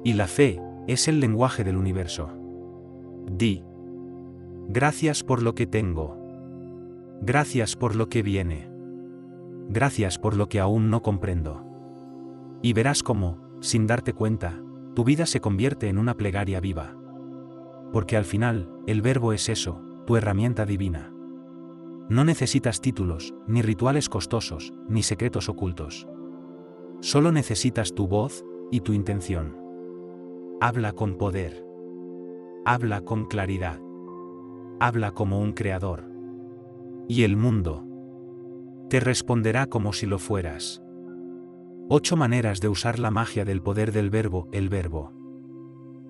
Y la fe es el lenguaje del universo. Di: gracias por lo que tengo. Gracias por lo que viene. Gracias por lo que aún no comprendo. Y verás cómo, sin darte cuenta, tu vida se convierte en una plegaria viva. Porque al final, el verbo es eso, tu herramienta divina. No necesitas títulos, ni rituales costosos, ni secretos ocultos. Solo necesitas tu voz y tu intención. Habla con poder. Habla con claridad. Habla como un creador. Y el mundo te responderá como si lo fueras. 8 maneras de usar la magia del poder del verbo. El verbo.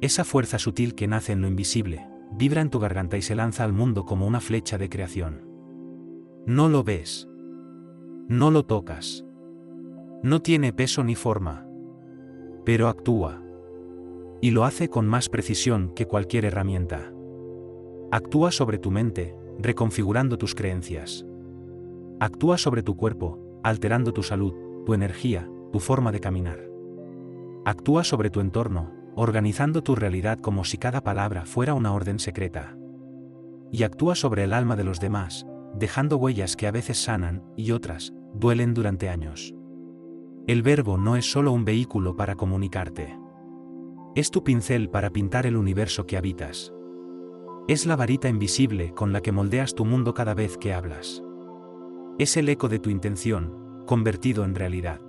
Esa fuerza sutil que nace en lo invisible, vibra en tu garganta y se lanza al mundo como una flecha de creación. No lo ves. No lo tocas. No tiene peso ni forma. Pero actúa. Y lo hace con más precisión que cualquier herramienta. Actúa sobre tu mente, reconfigurando tus creencias. Actúa sobre tu cuerpo, alterando tu salud, tu energía, tu forma de caminar. Actúa sobre tu entorno, organizando tu realidad como si cada palabra fuera una orden secreta. Y actúa sobre el alma de los demás, dejando huellas que a veces sanan y otras duelen durante años. El verbo no es solo un vehículo para comunicarte. Es tu pincel para pintar el universo que habitas. Es la varita invisible con la que moldeas tu mundo cada vez que hablas. Es el eco de tu intención, convertido en realidad.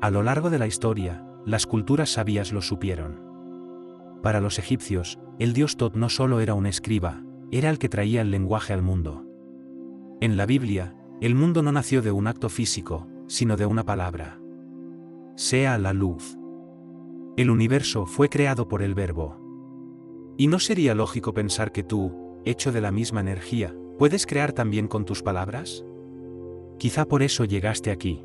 A lo largo de la historia, las culturas sabias lo supieron. Para los egipcios, el dios Tot no solo era un escriba, era el que traía el lenguaje al mundo. En la Biblia, el mundo no nació de un acto físico, sino de una palabra. Sea la luz. El universo fue creado por el Verbo. ¿Y no sería lógico pensar que tú, hecho de la misma energía, puedes crear también con tus palabras? Quizá por eso llegaste aquí.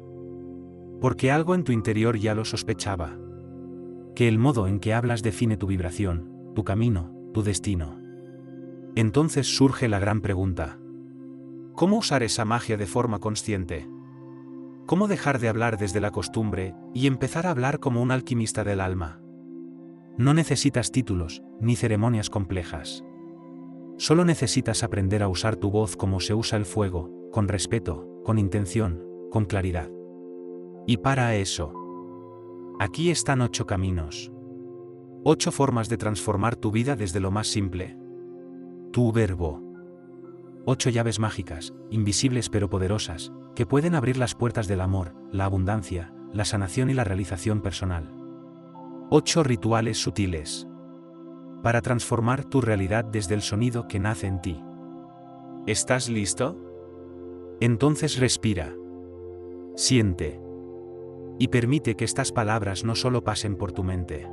Porque algo en tu interior ya lo sospechaba. Que el modo en que hablas define tu vibración, tu camino, tu destino. Entonces surge la gran pregunta. ¿Cómo usar esa magia de forma consciente? ¿Cómo dejar de hablar desde la costumbre y empezar a hablar como un alquimista del alma? No necesitas títulos, ni ceremonias complejas. Solo necesitas aprender a usar tu voz como se usa el fuego, con respeto, con intención, con claridad. Y para eso, aquí están 8 caminos. 8 formas de transformar tu vida desde lo más simple. Tu verbo. 8 llaves mágicas, invisibles pero poderosas, que pueden abrir las puertas del amor, la abundancia, la sanación y la realización personal. 8 rituales sutiles. Para transformar tu realidad desde el sonido que nace en ti. ¿Estás listo? Entonces respira. Siente. Y permite que estas palabras no solo pasen por tu mente,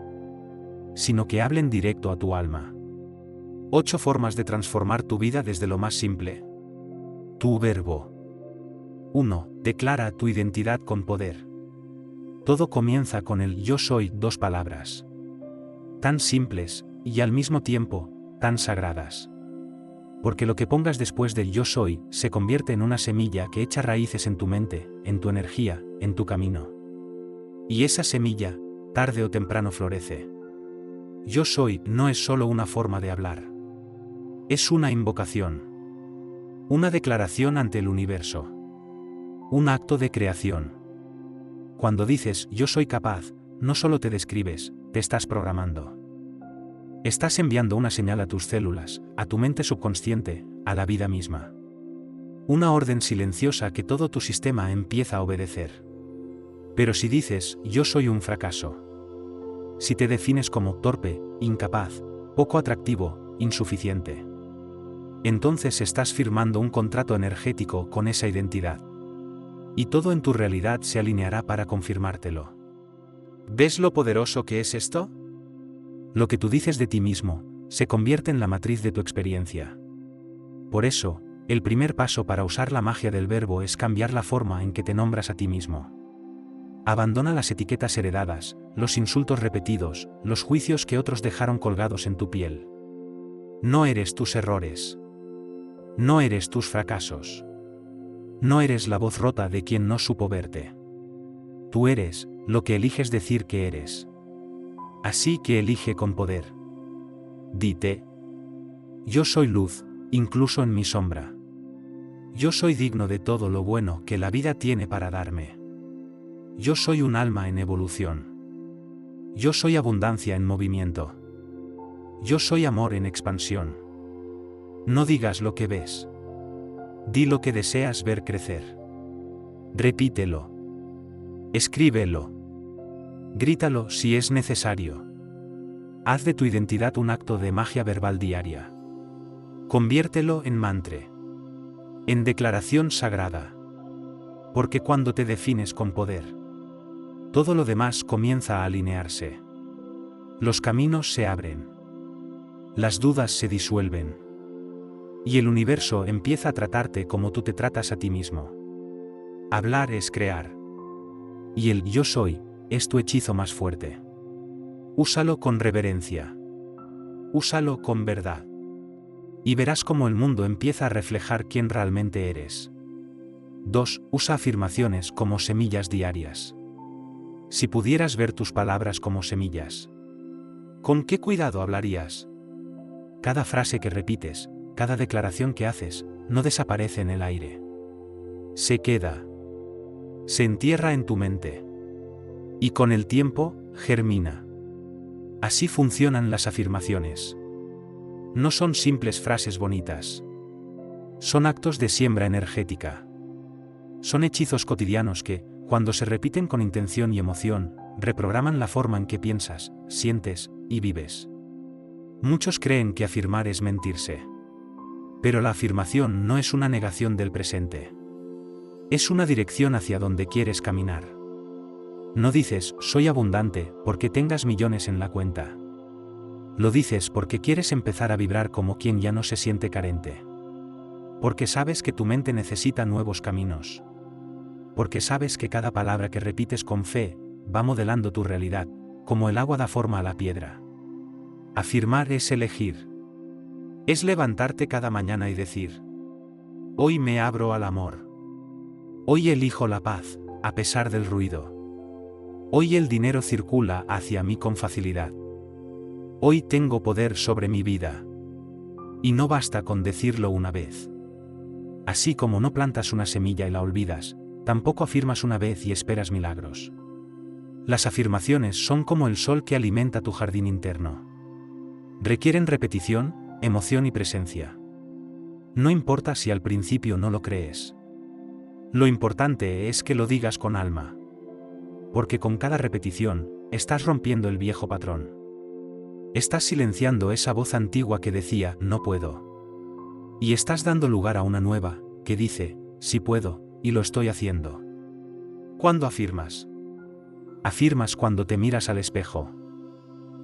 sino que hablen directo a tu alma. 8 formas de transformar tu vida desde lo más simple. Tu verbo. 1. Declara tu identidad con poder. Todo comienza con el yo soy, 2 palabras. Tan simples, y al mismo tiempo, tan sagradas. Porque lo que pongas después del yo soy, se convierte en una semilla que echa raíces en tu mente, en tu energía, en tu camino. Y esa semilla, tarde o temprano florece. Yo soy no es solo una forma de hablar. Es una invocación. Una declaración ante el universo. Un acto de creación. Cuando dices yo soy capaz, no solo te describes, te estás programando. Estás enviando una señal a tus células, a tu mente subconsciente, a la vida misma. Una orden silenciosa que todo tu sistema empieza a obedecer. Pero si dices yo soy un fracaso, si te defines como torpe, incapaz, poco atractivo, insuficiente, entonces estás firmando un contrato energético con esa identidad. Y todo en tu realidad se alineará para confirmártelo. ¿Ves lo poderoso que es esto? Lo que tú dices de ti mismo, se convierte en la matriz de tu experiencia. Por eso, el primer paso para usar la magia del verbo es cambiar la forma en que te nombras a ti mismo. Abandona las etiquetas heredadas, los insultos repetidos, los juicios que otros dejaron colgados en tu piel. No eres tus errores. No eres tus fracasos. No eres la voz rota de quien no supo verte. Tú eres lo que eliges decir que eres. Así que elige con poder. Dite: yo soy luz, incluso en mi sombra. Yo soy digno de todo lo bueno que la vida tiene para darme. Yo soy un alma en evolución. Yo soy abundancia en movimiento. Yo soy amor en expansión. No digas lo que ves. Di lo que deseas ver crecer. Repítelo. Escríbelo. Grítalo si es necesario. Haz de tu identidad un acto de magia verbal diaria. Conviértelo en mantra. En declaración sagrada. Porque cuando te defines con poder, todo lo demás comienza a alinearse. Los caminos se abren. Las dudas se disuelven. Y el universo empieza a tratarte como tú te tratas a ti mismo. Hablar es crear. Y el yo soy es tu hechizo más fuerte. Úsalo con reverencia. Úsalo con verdad. Y verás cómo el mundo empieza a reflejar quién realmente eres. 2. Usa afirmaciones como semillas diarias. Si pudieras ver tus palabras como semillas, ¿con qué cuidado hablarías? Cada frase que repites, cada declaración que haces, no desaparece en el aire. Se queda. Se entierra en tu mente. Y con el tiempo, germina. Así funcionan las afirmaciones. No son simples frases bonitas. Son actos de siembra energética. Son hechizos cotidianos que, cuando se repiten con intención y emoción, reprograman la forma en que piensas, sientes y vives. Muchos creen que afirmar es mentirse. Pero la afirmación no es una negación del presente. Es una dirección hacia donde quieres caminar. No dices, soy abundante, porque tengas millones en la cuenta. Lo dices porque quieres empezar a vibrar como quien ya no se siente carente. Porque sabes que tu mente necesita nuevos caminos. Porque sabes que cada palabra que repites con fe, va modelando tu realidad, como el agua da forma a la piedra. Afirmar es elegir. Es levantarte cada mañana y decir: hoy me abro al amor. Hoy elijo la paz, a pesar del ruido. Hoy el dinero circula hacia mí con facilidad. Hoy tengo poder sobre mi vida. Y no basta con decirlo una vez. Así como no plantas una semilla y la olvidas, tampoco afirmas una vez y esperas milagros. Las afirmaciones son como el sol que alimenta tu jardín interno. Requieren repetición, emoción y presencia. No importa si al principio no lo crees. Lo importante es que lo digas con alma. Porque con cada repetición, estás rompiendo el viejo patrón. Estás silenciando esa voz antigua que decía, no puedo. Y estás dando lugar a una nueva, que dice, sí puedo, y lo estoy haciendo. ¿Cuándo afirmas? Afirmas cuando te miras al espejo.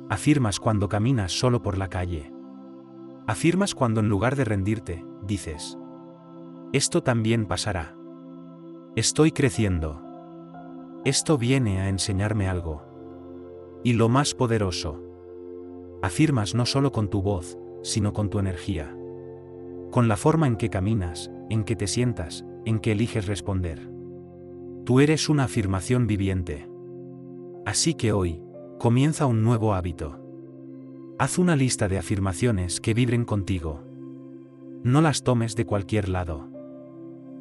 Afirmas cuando caminas solo por la calle. Afirmas cuando en lugar de rendirte, dices: esto también pasará. Estoy creciendo. Esto viene a enseñarme algo. Y lo más poderoso. Afirmas no solo con tu voz, sino con tu energía. Con la forma en que caminas, en que te sientas, en que eliges responder. Tú eres una afirmación viviente. Así que hoy, comienza un nuevo hábito. Haz una lista de afirmaciones que vibren contigo. No las tomes de cualquier lado.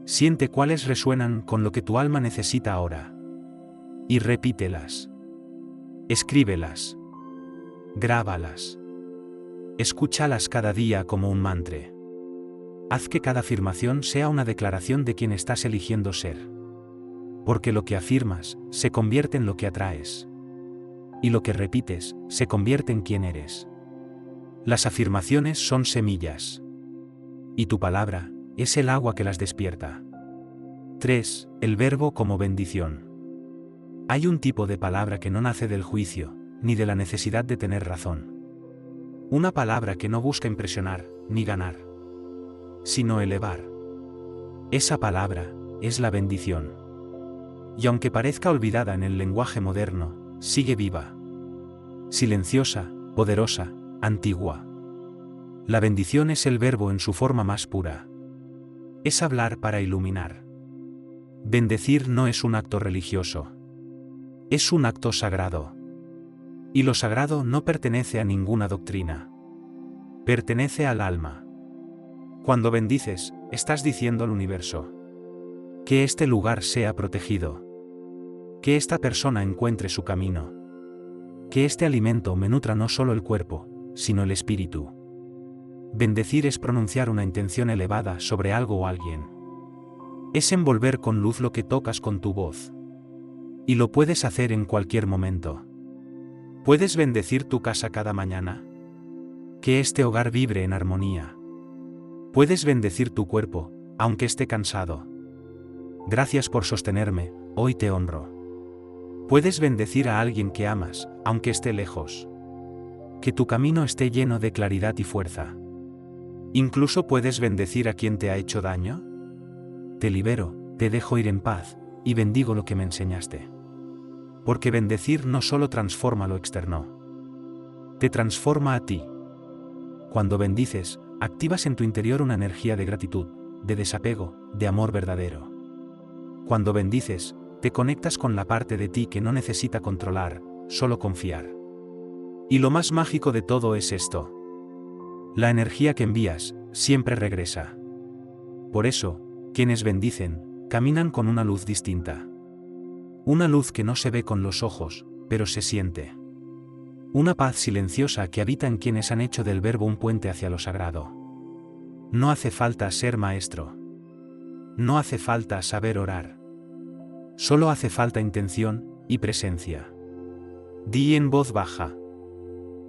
Siente cuáles resuenan con lo que tu alma necesita ahora. Y repítelas. Escríbelas. Grábalas. Escúchalas cada día como un mantra. Haz que cada afirmación sea una declaración de quien estás eligiendo ser. Porque lo que afirmas, se convierte en lo que atraes. Y lo que repites, se convierte en quien eres. Las afirmaciones son semillas. Y tu palabra, es el agua que las despierta. 3. El verbo como bendición. Hay un tipo de palabra que no nace del juicio, ni de la necesidad de tener razón. Una palabra que no busca impresionar, ni ganar, sino elevar. Esa palabra, es la bendición. Y aunque parezca olvidada en el lenguaje moderno, sigue viva. Silenciosa, poderosa, antigua. La bendición es el verbo en su forma más pura. Es hablar para iluminar. Bendecir no es un acto religioso. Es un acto sagrado. Y lo sagrado no pertenece a ninguna doctrina. Pertenece al alma. Cuando bendices, estás diciendo al universo: que este lugar sea protegido. Que esta persona encuentre su camino. Que este alimento me nutra no solo el cuerpo, sino el espíritu. Bendecir es pronunciar una intención elevada sobre algo o alguien. Es envolver con luz lo que tocas con tu voz. Y lo puedes hacer en cualquier momento. ¿Puedes bendecir tu casa cada mañana? Que este hogar vibre en armonía. Puedes bendecir tu cuerpo, aunque esté cansado. Gracias por sostenerme, hoy te honro. Puedes bendecir a alguien que amas, aunque esté lejos. Que tu camino esté lleno de claridad y fuerza. Incluso puedes bendecir a quien te ha hecho daño. Te libero, te dejo ir en paz, y bendigo lo que me enseñaste. Porque bendecir no solo transforma lo externo. Te transforma a ti. Cuando bendices, activas en tu interior una energía de gratitud, de desapego, de amor verdadero. Cuando bendices, te conectas con la parte de ti que no necesita controlar, solo confiar. Y lo más mágico de todo es esto. La energía que envías, siempre regresa. Por eso, quienes bendicen, caminan con una luz distinta. Una luz que no se ve con los ojos, pero se siente. Una paz silenciosa que habita en quienes han hecho del verbo un puente hacia lo sagrado. No hace falta ser maestro. No hace falta saber orar. Solo hace falta intención y presencia. Di en voz baja: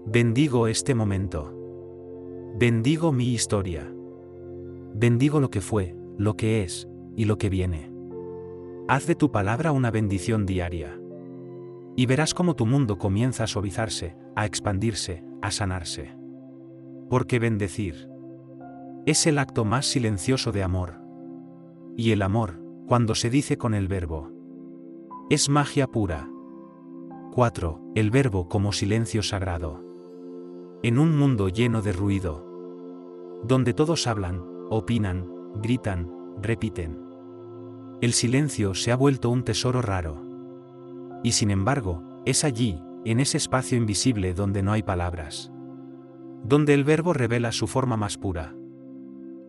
bendigo este momento. Bendigo mi historia. Bendigo lo que fue, lo que es, y lo que viene. Haz de tu palabra una bendición diaria. Y verás cómo tu mundo comienza a suavizarse, a expandirse, a sanarse. Porque bendecir es el acto más silencioso de amor. Y el amor, cuando se dice con el verbo, es magia pura. 4. El verbo como silencio sagrado. En un mundo lleno de ruido, donde todos hablan, opinan, gritan, repiten, el silencio se ha vuelto un tesoro raro. Y sin embargo, es allí, en ese espacio invisible donde no hay palabras, donde el verbo revela su forma más pura.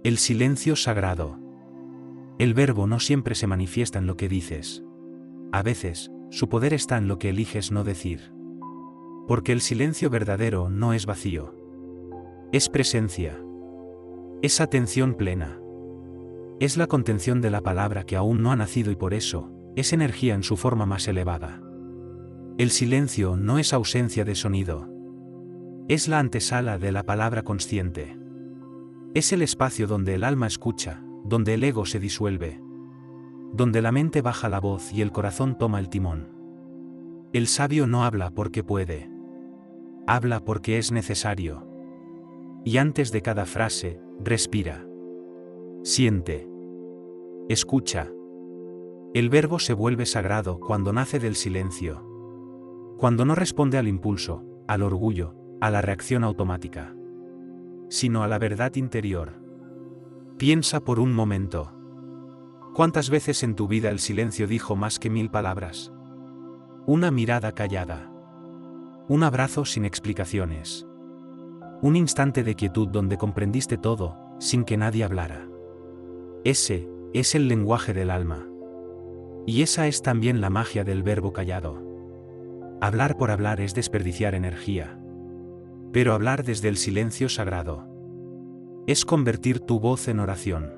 El silencio sagrado. El verbo no siempre se manifiesta en lo que dices. A veces, su poder está en lo que eliges no decir. Porque el silencio verdadero no es vacío. Es presencia. Es atención plena. Es la contención de la palabra que aún no ha nacido y por eso, es energía en su forma más elevada. El silencio no es ausencia de sonido. Es la antesala de la palabra consciente. Es el espacio donde el alma escucha, donde el ego se disuelve, donde la mente baja la voz y el corazón toma el timón. El sabio no habla porque puede. Habla porque es necesario. Y antes de cada frase, respira. Siente. Escucha. El verbo se vuelve sagrado cuando nace del silencio. Cuando no responde al impulso, al orgullo, a la reacción automática, sino a la verdad interior. Piensa por un momento. ¿Cuántas veces en tu vida el silencio dijo más que 1000 palabras? Una mirada callada. Un abrazo sin explicaciones. Un instante de quietud donde comprendiste todo, sin que nadie hablara. Ese es el lenguaje del alma. Y esa es también la magia del verbo callado. Hablar por hablar es desperdiciar energía. Pero hablar desde el silencio sagrado es convertir tu voz en oración.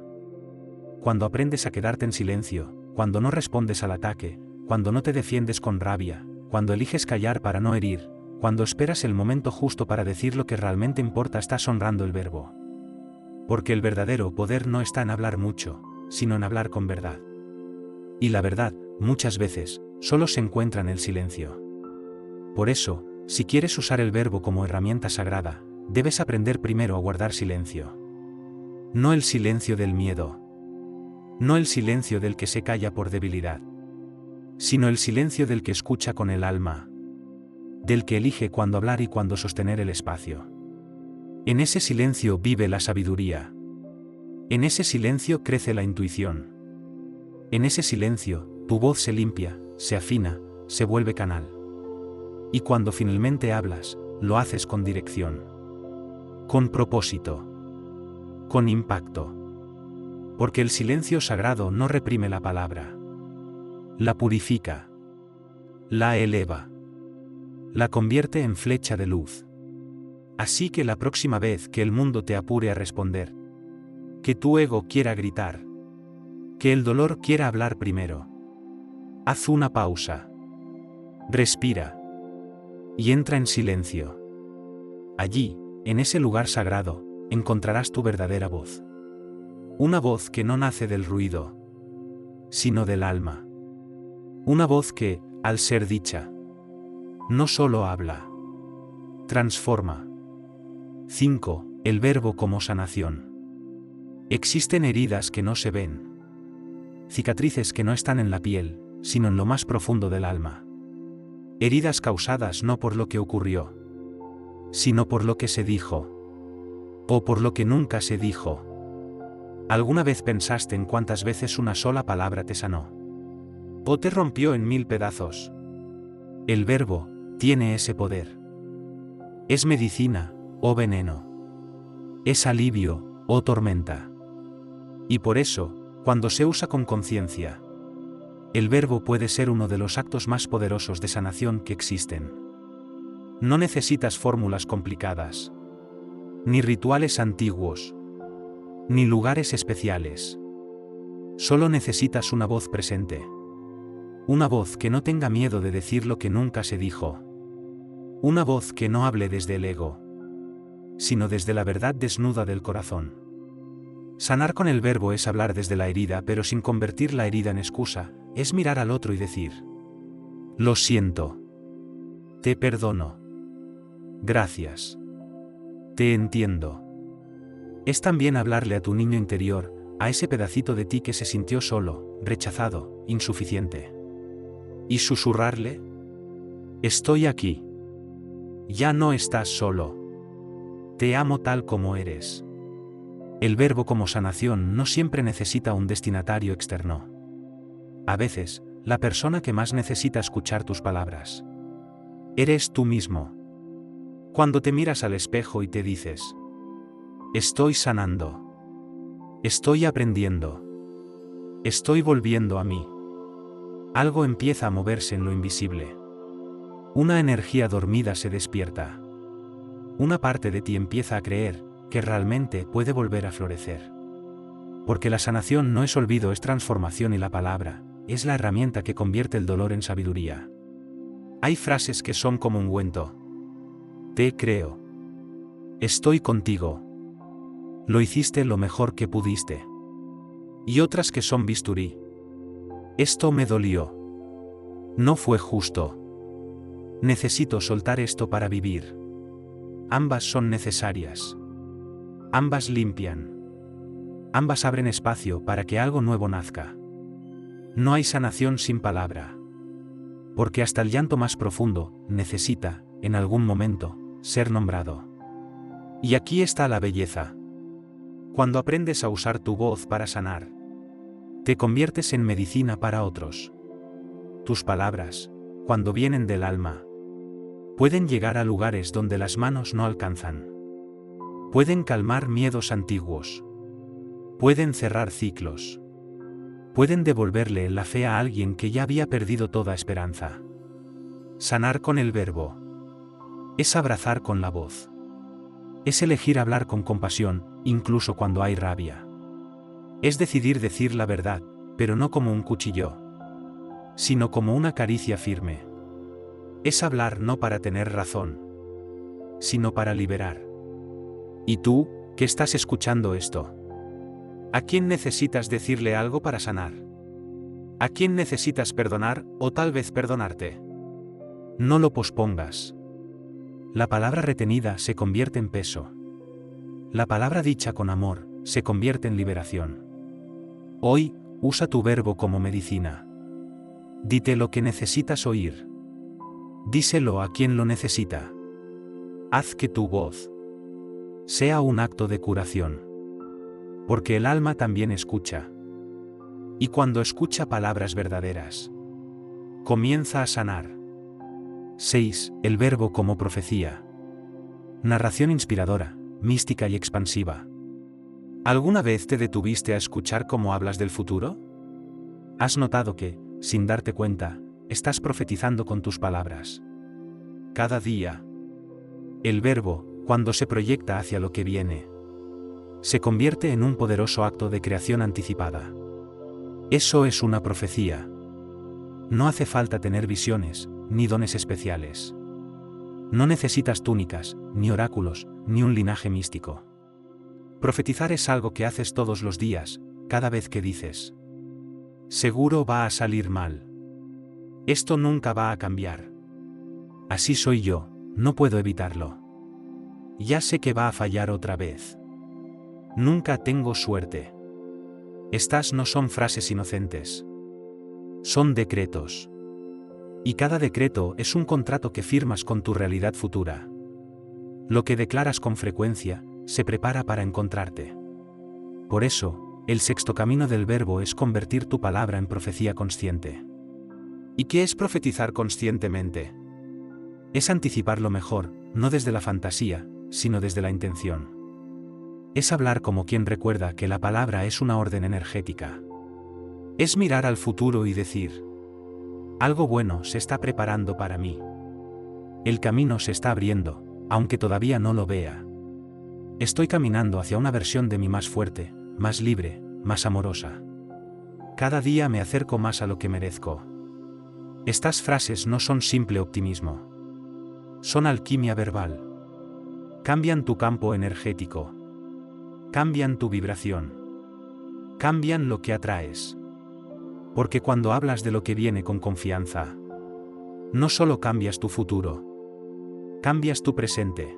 Cuando aprendes a quedarte en silencio, cuando no respondes al ataque, cuando no te defiendes con rabia, cuando eliges callar para no herir, cuando esperas el momento justo para decir lo que realmente importa, estás honrando el verbo. Porque el verdadero poder no está en hablar mucho, sino en hablar con verdad. Y la verdad, muchas veces, solo se encuentra en el silencio. Por eso, si quieres usar el verbo como herramienta sagrada, debes aprender primero a guardar silencio. No el silencio del miedo. No el silencio del que se calla por debilidad. Sino el silencio del que escucha con el alma. Del que elige cuándo hablar y cuándo sostener el espacio. En ese silencio vive la sabiduría. En ese silencio crece la intuición. En ese silencio, tu voz se limpia, se afina, se vuelve canal. Y cuando finalmente hablas, lo haces con dirección. Con propósito. Con impacto. Porque el silencio sagrado no reprime la palabra. La purifica. La eleva. La convierte en flecha de luz. Así que la próxima vez que el mundo te apure a responder, que tu ego quiera gritar, que el dolor quiera hablar primero, haz una pausa. Respira. Y entra en silencio. Allí, en ese lugar sagrado, encontrarás tu verdadera voz. Una voz que no nace del ruido, sino del alma. Una voz que, al ser dicha, no solo habla, transforma. 5. El verbo como sanación. Existen heridas que no se ven. Cicatrices que no están en la piel, sino en lo más profundo del alma. Heridas causadas no por lo que ocurrió, sino por lo que se dijo. O por lo que nunca se dijo. ¿Alguna vez pensaste en cuántas veces una sola palabra te sanó? ¿O te rompió en 1000 pedazos? El verbo tiene ese poder. Es medicina o veneno. Es alivio o tormenta. Y por eso, cuando se usa con conciencia, el verbo puede ser uno de los actos más poderosos de sanación que existen. No necesitas fórmulas complicadas, ni rituales antiguos, ni lugares especiales. Solo necesitas una voz presente. Una voz que no tenga miedo de decir lo que nunca se dijo. Una voz que no hable desde el ego, sino desde la verdad desnuda del corazón. Sanar con el verbo es hablar desde la herida, pero sin convertir la herida en excusa, es mirar al otro y decir: lo siento. Te perdono. Gracias. Te entiendo. Es también hablarle a tu niño interior, a ese pedacito de ti que se sintió solo, rechazado, insuficiente. Y susurrarle: estoy aquí. Ya no estás solo. Te amo tal como eres. El verbo como sanación no siempre necesita un destinatario externo. A veces, la persona que más necesita escuchar tus palabras eres tú mismo. Cuando te miras al espejo y te dices: estoy sanando. Estoy aprendiendo. Estoy volviendo a mí. Algo empieza a moverse en lo invisible. Una energía dormida se despierta. Una parte de ti empieza a creer que realmente puede volver a florecer. Porque la sanación no es olvido, es transformación, y la palabra es la herramienta que convierte el dolor en sabiduría. Hay frases que son como ungüento. Te creo. Estoy contigo. Lo hiciste lo mejor que pudiste. Y otras que son bisturí. Esto me dolió. No fue justo. Necesito soltar esto para vivir. Ambas son necesarias. Ambas limpian. Ambas abren espacio para que algo nuevo nazca. No hay sanación sin palabra. Porque hasta el llanto más profundo necesita, en algún momento, ser nombrado. Y aquí está la belleza. Cuando aprendes a usar tu voz para sanar, te conviertes en medicina para otros. Tus palabras, cuando vienen del alma, pueden llegar a lugares donde las manos no alcanzan. Pueden calmar miedos antiguos. Pueden cerrar ciclos. Pueden devolverle la fe a alguien que ya había perdido toda esperanza. Sanar con el verbo es abrazar con la voz. Es elegir hablar con compasión, incluso cuando hay rabia. Es decidir decir la verdad, pero no como un cuchillo, sino como una caricia firme. Es hablar no para tener razón, sino para liberar. ¿Y tú, que estás escuchando esto? ¿A quién necesitas decirle algo para sanar? ¿A quién necesitas perdonar, o tal vez perdonarte? No lo pospongas. La palabra retenida se convierte en peso. La palabra dicha con amor se convierte en liberación. Hoy, usa tu verbo como medicina. Dite lo que necesitas oír. Díselo a quien lo necesita. Haz que tu voz sea un acto de curación. Porque el alma también escucha. Y cuando escucha palabras verdaderas, comienza a sanar. 6. El verbo como profecía. Narración inspiradora, mística y expansiva. ¿Alguna vez te detuviste a escuchar cómo hablas del futuro? ¿Has notado que, sin darte cuenta, estás profetizando con tus palabras? Cada día. El verbo, cuando se proyecta hacia lo que viene, se convierte en un poderoso acto de creación anticipada. Eso es una profecía. No hace falta tener visiones, ni dones especiales. No necesitas túnicas, ni oráculos, ni un linaje místico. Profetizar es algo que haces todos los días, cada vez que dices: seguro va a salir mal. Esto nunca va a cambiar. Así soy yo, no puedo evitarlo. Ya sé que va a fallar otra vez. Nunca tengo suerte. Estas no son frases inocentes. Son decretos. Y cada decreto es un contrato que firmas con tu realidad futura. Lo que declaras con frecuencia, se prepara para encontrarte. Por eso, el sexto camino del verbo es convertir tu palabra en profecía consciente. ¿Y qué es profetizar conscientemente? Es anticipar lo mejor, no desde la fantasía, sino desde la intención. Es hablar como quien recuerda que la palabra es una orden energética. Es mirar al futuro y decir: algo bueno se está preparando para mí. El camino se está abriendo, aunque todavía no lo vea. Estoy caminando hacia una versión de mí más fuerte, más libre, más amorosa. Cada día me acerco más a lo que merezco. Estas frases no son simple optimismo. Son alquimia verbal. Cambian tu campo energético. Cambian tu vibración. Cambian lo que atraes. Porque cuando hablas de lo que viene con confianza, no solo cambias tu futuro, cambias tu presente.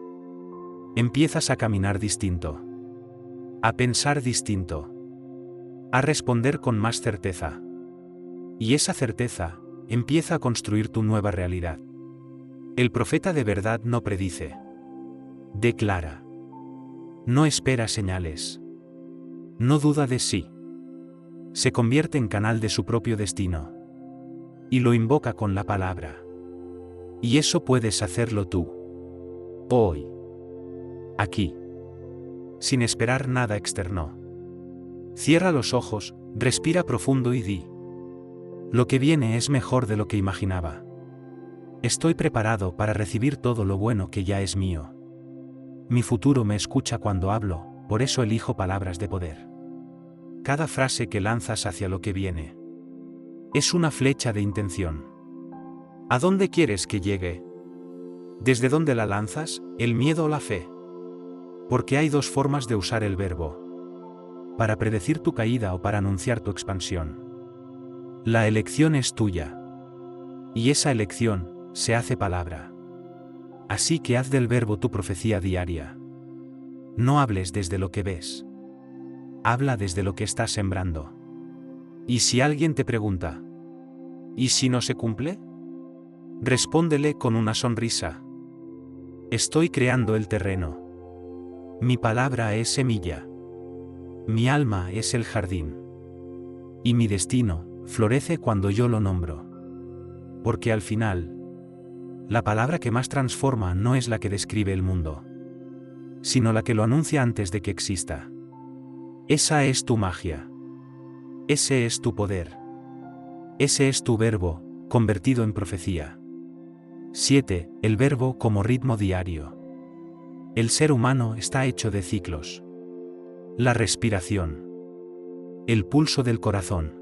Empiezas a caminar distinto, a pensar distinto, a responder con más certeza. Y esa certeza empieza a construir tu nueva realidad. El profeta de verdad no predice, declara. No espera señales. No duda de sí. Se convierte en canal de su propio destino. Y lo invoca con la palabra. Y eso puedes hacerlo tú. Hoy. Aquí. Sin esperar nada externo. Cierra los ojos, respira profundo y di. Lo que viene es mejor de lo que imaginaba. Estoy preparado para recibir todo lo bueno que ya es mío. Mi futuro me escucha cuando hablo, por eso elijo palabras de poder. Cada frase que lanzas hacia lo que viene es una flecha de intención. ¿A dónde quieres que llegue? ¿Desde dónde la lanzas, el miedo o la fe? Porque hay dos formas de usar el verbo: para predecir tu caída o para anunciar tu expansión. La elección es tuya. Y esa elección se hace palabra. Así que haz del verbo tu profecía diaria. No hables desde lo que ves. Habla desde lo que estás sembrando. Y si alguien te pregunta, ¿y si no se cumple? Respóndele con una sonrisa. Estoy creando el terreno. Mi palabra es semilla. Mi alma es el jardín. Y mi destino florece cuando yo lo nombro. Porque al final, la palabra que más transforma no es la que describe el mundo, sino la que lo anuncia antes de que exista. Esa es tu magia. Ese es tu poder. Ese es tu verbo, convertido en profecía. 7. El verbo como ritmo diario. El ser humano está hecho de ciclos. La respiración. El pulso del corazón.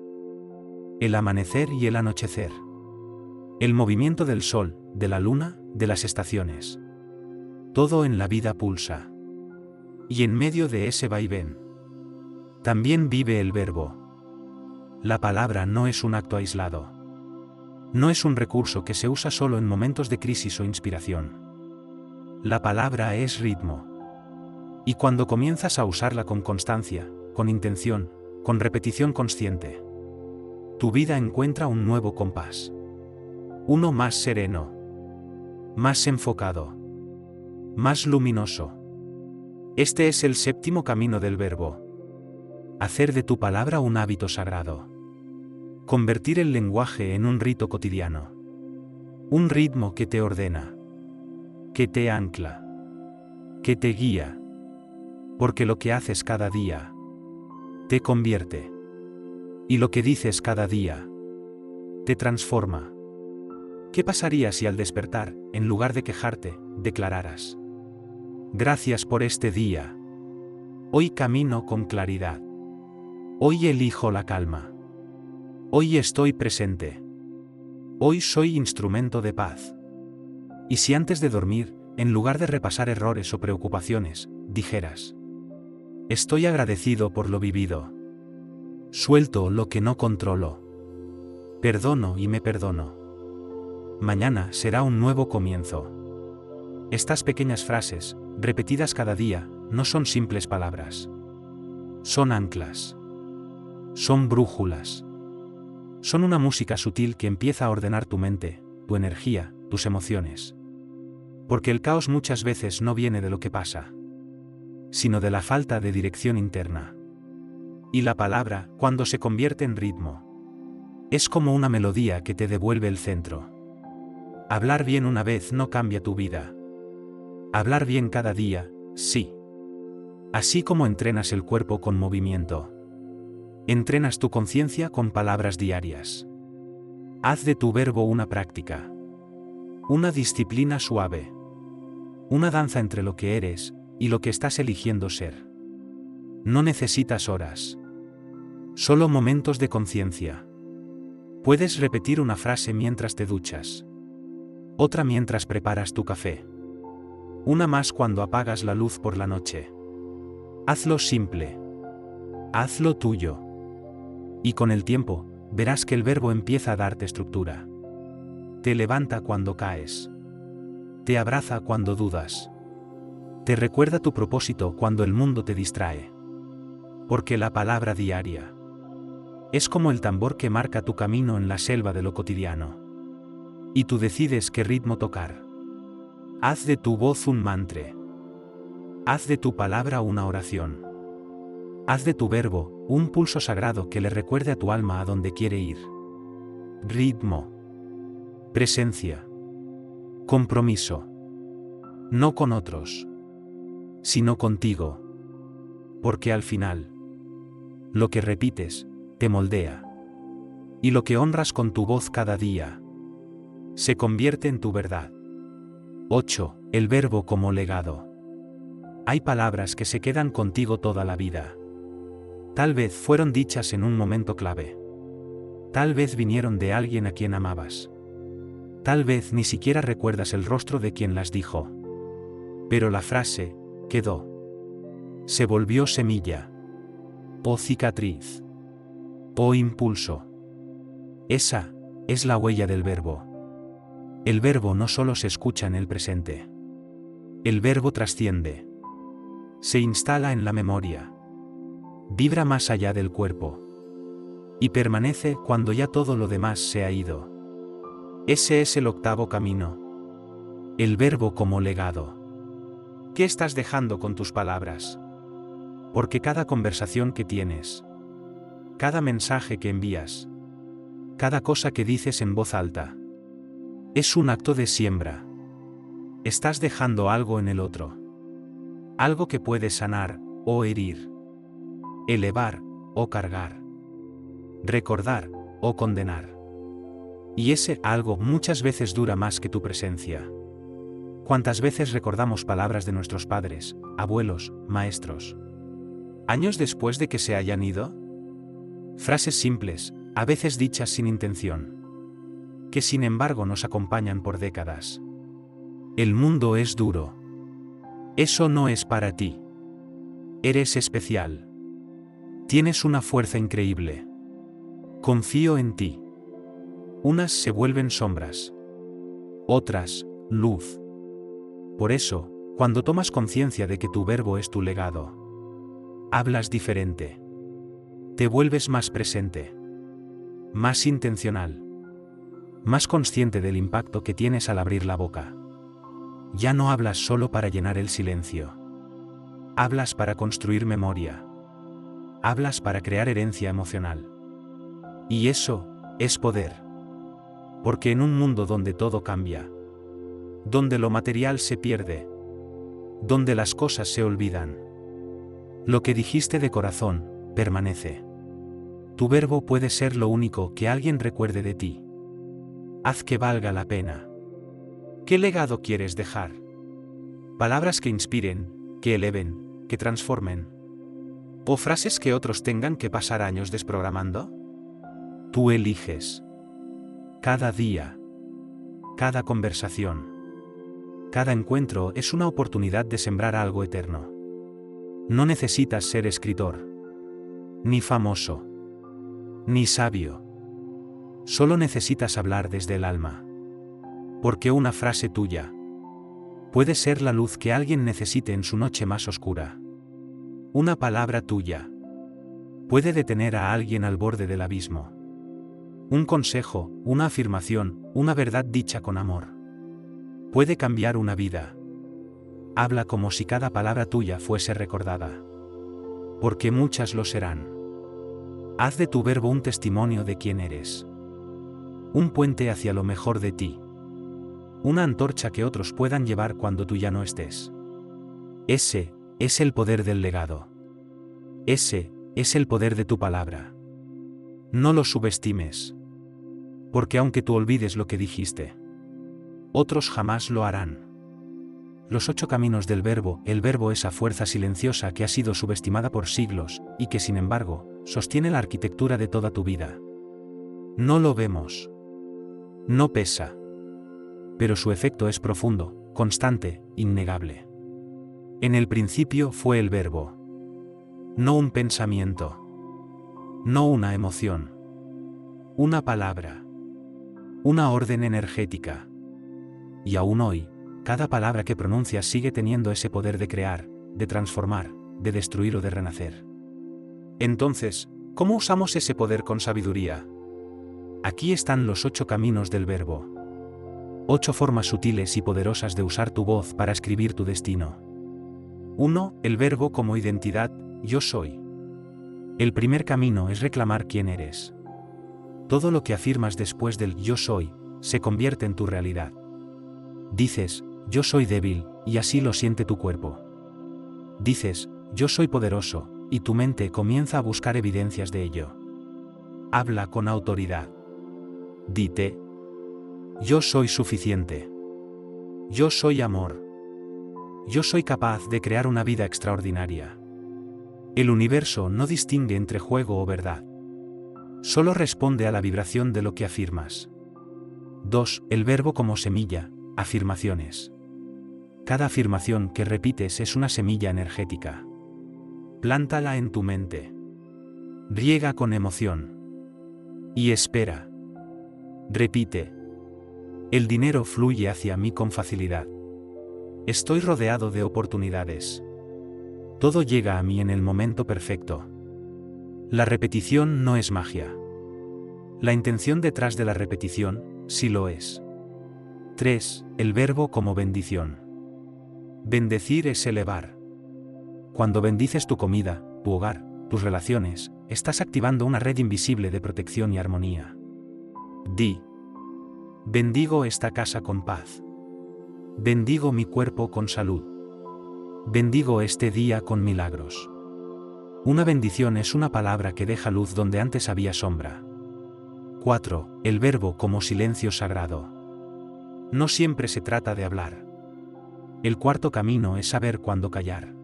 El amanecer y el anochecer. El movimiento del sol, de la luna, de las estaciones. Todo en la vida pulsa. Y en medio de ese vaivén, también vive el verbo. La palabra no es un acto aislado. No es un recurso que se usa solo en momentos de crisis o inspiración. La palabra es ritmo. Y cuando comienzas a usarla con constancia, con intención, con repetición consciente, tu vida encuentra un nuevo compás. Uno más sereno, más enfocado, más luminoso. Este es el séptimo camino del verbo. Hacer de tu palabra un hábito sagrado. Convertir el lenguaje en un rito cotidiano. Un ritmo que te ordena, que te ancla, que te guía. Porque lo que haces cada día te convierte. Y lo que dices cada día te transforma. ¿Qué pasaría si al despertar, en lugar de quejarte, declararas: gracias por este día. Hoy camino con claridad. Hoy elijo la calma. Hoy estoy presente. Hoy soy instrumento de paz. Y si antes de dormir, en lugar de repasar errores o preocupaciones, dijeras: estoy agradecido por lo vivido. Suelto lo que no controlo. Perdono y me perdono. Mañana será un nuevo comienzo. Estas pequeñas frases, repetidas cada día, no son simples palabras. Son anclas. Son brújulas. Son una música sutil que empieza a ordenar tu mente, tu energía, tus emociones. Porque el caos muchas veces no viene de lo que pasa, sino de la falta de dirección interna. Y la palabra, cuando se convierte en ritmo, es como una melodía que te devuelve el centro. Hablar bien una vez no cambia tu vida. Hablar bien cada día, sí. Así como entrenas el cuerpo con movimiento, entrenas tu conciencia con palabras diarias. Haz de tu verbo una práctica. Una disciplina suave. Una danza entre lo que eres y lo que estás eligiendo ser. No necesitas horas. Solo momentos de conciencia. Puedes repetir una frase mientras te duchas. Otra mientras preparas tu café. Una más cuando apagas la luz por la noche. Hazlo simple. Hazlo tuyo. Y con el tiempo, verás que el verbo empieza a darte estructura. Te levanta cuando caes. Te abraza cuando dudas. Te recuerda tu propósito cuando el mundo te distrae. Porque la palabra diaria es como el tambor que marca tu camino en la selva de lo cotidiano. Y tú decides qué ritmo tocar. Haz de tu voz un mantra. Haz de tu palabra una oración. Haz de tu verbo un pulso sagrado que le recuerde a tu alma a dónde quiere ir. Ritmo. Presencia. Compromiso. No con otros, sino contigo. Porque al final, lo que repites, te moldea. Y lo que honras con tu voz cada día, se convierte en tu verdad. 8. El verbo como legado. Hay palabras que se quedan contigo toda la vida. Tal vez fueron dichas en un momento clave. Tal vez vinieron de alguien a quien amabas. Tal vez ni siquiera recuerdas el rostro de quien las dijo. Pero la frase quedó. Se volvió semilla. O cicatriz. O impulso. Esa es la huella del verbo. El verbo no solo se escucha en el presente. El verbo trasciende. Se instala en la memoria. Vibra más allá del cuerpo. Y permanece cuando ya todo lo demás se ha ido. Ese es el octavo camino. El verbo como legado. ¿Qué estás dejando con tus palabras? Porque cada conversación que tienes, cada mensaje que envías, cada cosa que dices en voz alta, es un acto de siembra. Estás dejando algo en el otro. Algo que puede sanar o herir. Elevar o cargar. Recordar o condenar. Y ese algo muchas veces dura más que tu presencia. ¿Cuántas veces recordamos palabras de nuestros padres, abuelos, maestros? ¿Años después de que se hayan ido? Frases simples, a veces dichas sin intención. Que sin embargo nos acompañan por décadas. El mundo es duro. Eso no es para ti. Eres especial. Tienes una fuerza increíble. Confío en ti. Unas se vuelven sombras. Otras, luz. Por eso, cuando tomas conciencia de que tu verbo es tu legado, hablas diferente. Te vuelves más presente. Más intencional. Más consciente del impacto que tienes al abrir la boca. Ya no hablas solo para llenar el silencio. Hablas para construir memoria. Hablas para crear herencia emocional. Y eso es poder. Porque en un mundo donde todo cambia, donde lo material se pierde, donde las cosas se olvidan, lo que dijiste de corazón permanece. Tu verbo puede ser lo único que alguien recuerde de ti. Haz que valga la pena. ¿Qué legado quieres dejar? Palabras que inspiren, que eleven, que transformen. ¿O frases que otros tengan que pasar años desprogramando? Tú eliges. Cada día. Cada conversación. Cada encuentro es una oportunidad de sembrar algo eterno. No necesitas ser escritor. Ni famoso. Ni sabio. Solo necesitas hablar desde el alma. Porque una frase tuya puede ser la luz que alguien necesite en su noche más oscura. Una palabra tuya puede detener a alguien al borde del abismo. Un consejo, una afirmación, una verdad dicha con amor, puede cambiar una vida. Habla como si cada palabra tuya fuese recordada. Porque muchas lo serán. Haz de tu verbo un testimonio de quién eres. Un puente hacia lo mejor de ti. Una antorcha que otros puedan llevar cuando tú ya no estés. Ese es el poder del legado. Ese es el poder de tu palabra. No lo subestimes. Porque aunque tú olvides lo que dijiste, Otros jamás lo harán. Los 8 caminos del verbo. El verbo, esa fuerza silenciosa que ha sido subestimada por siglos, y que sin embargo, sostiene la arquitectura de toda tu vida. No lo vemos. No pesa. Pero su efecto es profundo, constante, innegable. En el principio fue el verbo. No un pensamiento. No una emoción. Una palabra. Una orden energética. Y aún hoy, cada palabra que pronuncias sigue teniendo ese poder de crear, de transformar, de destruir o de renacer. Entonces, ¿cómo usamos ese poder con sabiduría? Aquí están los 8 caminos del verbo. 8 formas sutiles y poderosas de usar tu voz para escribir tu destino. 1. El verbo como identidad, yo soy. El primer camino es reclamar quién eres. Todo lo que afirmas después del yo soy, se convierte en tu realidad. Dices, yo soy débil, y así lo siente tu cuerpo. Dices, yo soy poderoso, y tu mente comienza a buscar evidencias de ello. Habla con autoridad. Dite, yo soy suficiente. Yo soy amor. Yo soy capaz de crear una vida extraordinaria. El universo no distingue entre juego o verdad. Solo responde a la vibración de lo que afirmas. 2. El verbo como semilla, afirmaciones. Cada afirmación que repites es una semilla energética. Plántala en tu mente. Riega con emoción. Y espera. Repite. El dinero fluye hacia mí con facilidad. Estoy rodeado de oportunidades. Todo llega a mí en el momento perfecto. La repetición no es magia. La intención detrás de la repetición, sí lo es. 3. El verbo como bendición. Bendecir es elevar. Cuando bendices tu comida, tu hogar, tus relaciones, estás activando una red invisible de protección y armonía. Di. Bendigo esta casa con paz. Bendigo mi cuerpo con salud. Bendigo este día con milagros. Una bendición es una palabra que deja luz donde antes había sombra. 4. El verbo como silencio sagrado. No siempre se trata de hablar. El cuarto camino es saber cuándo callar.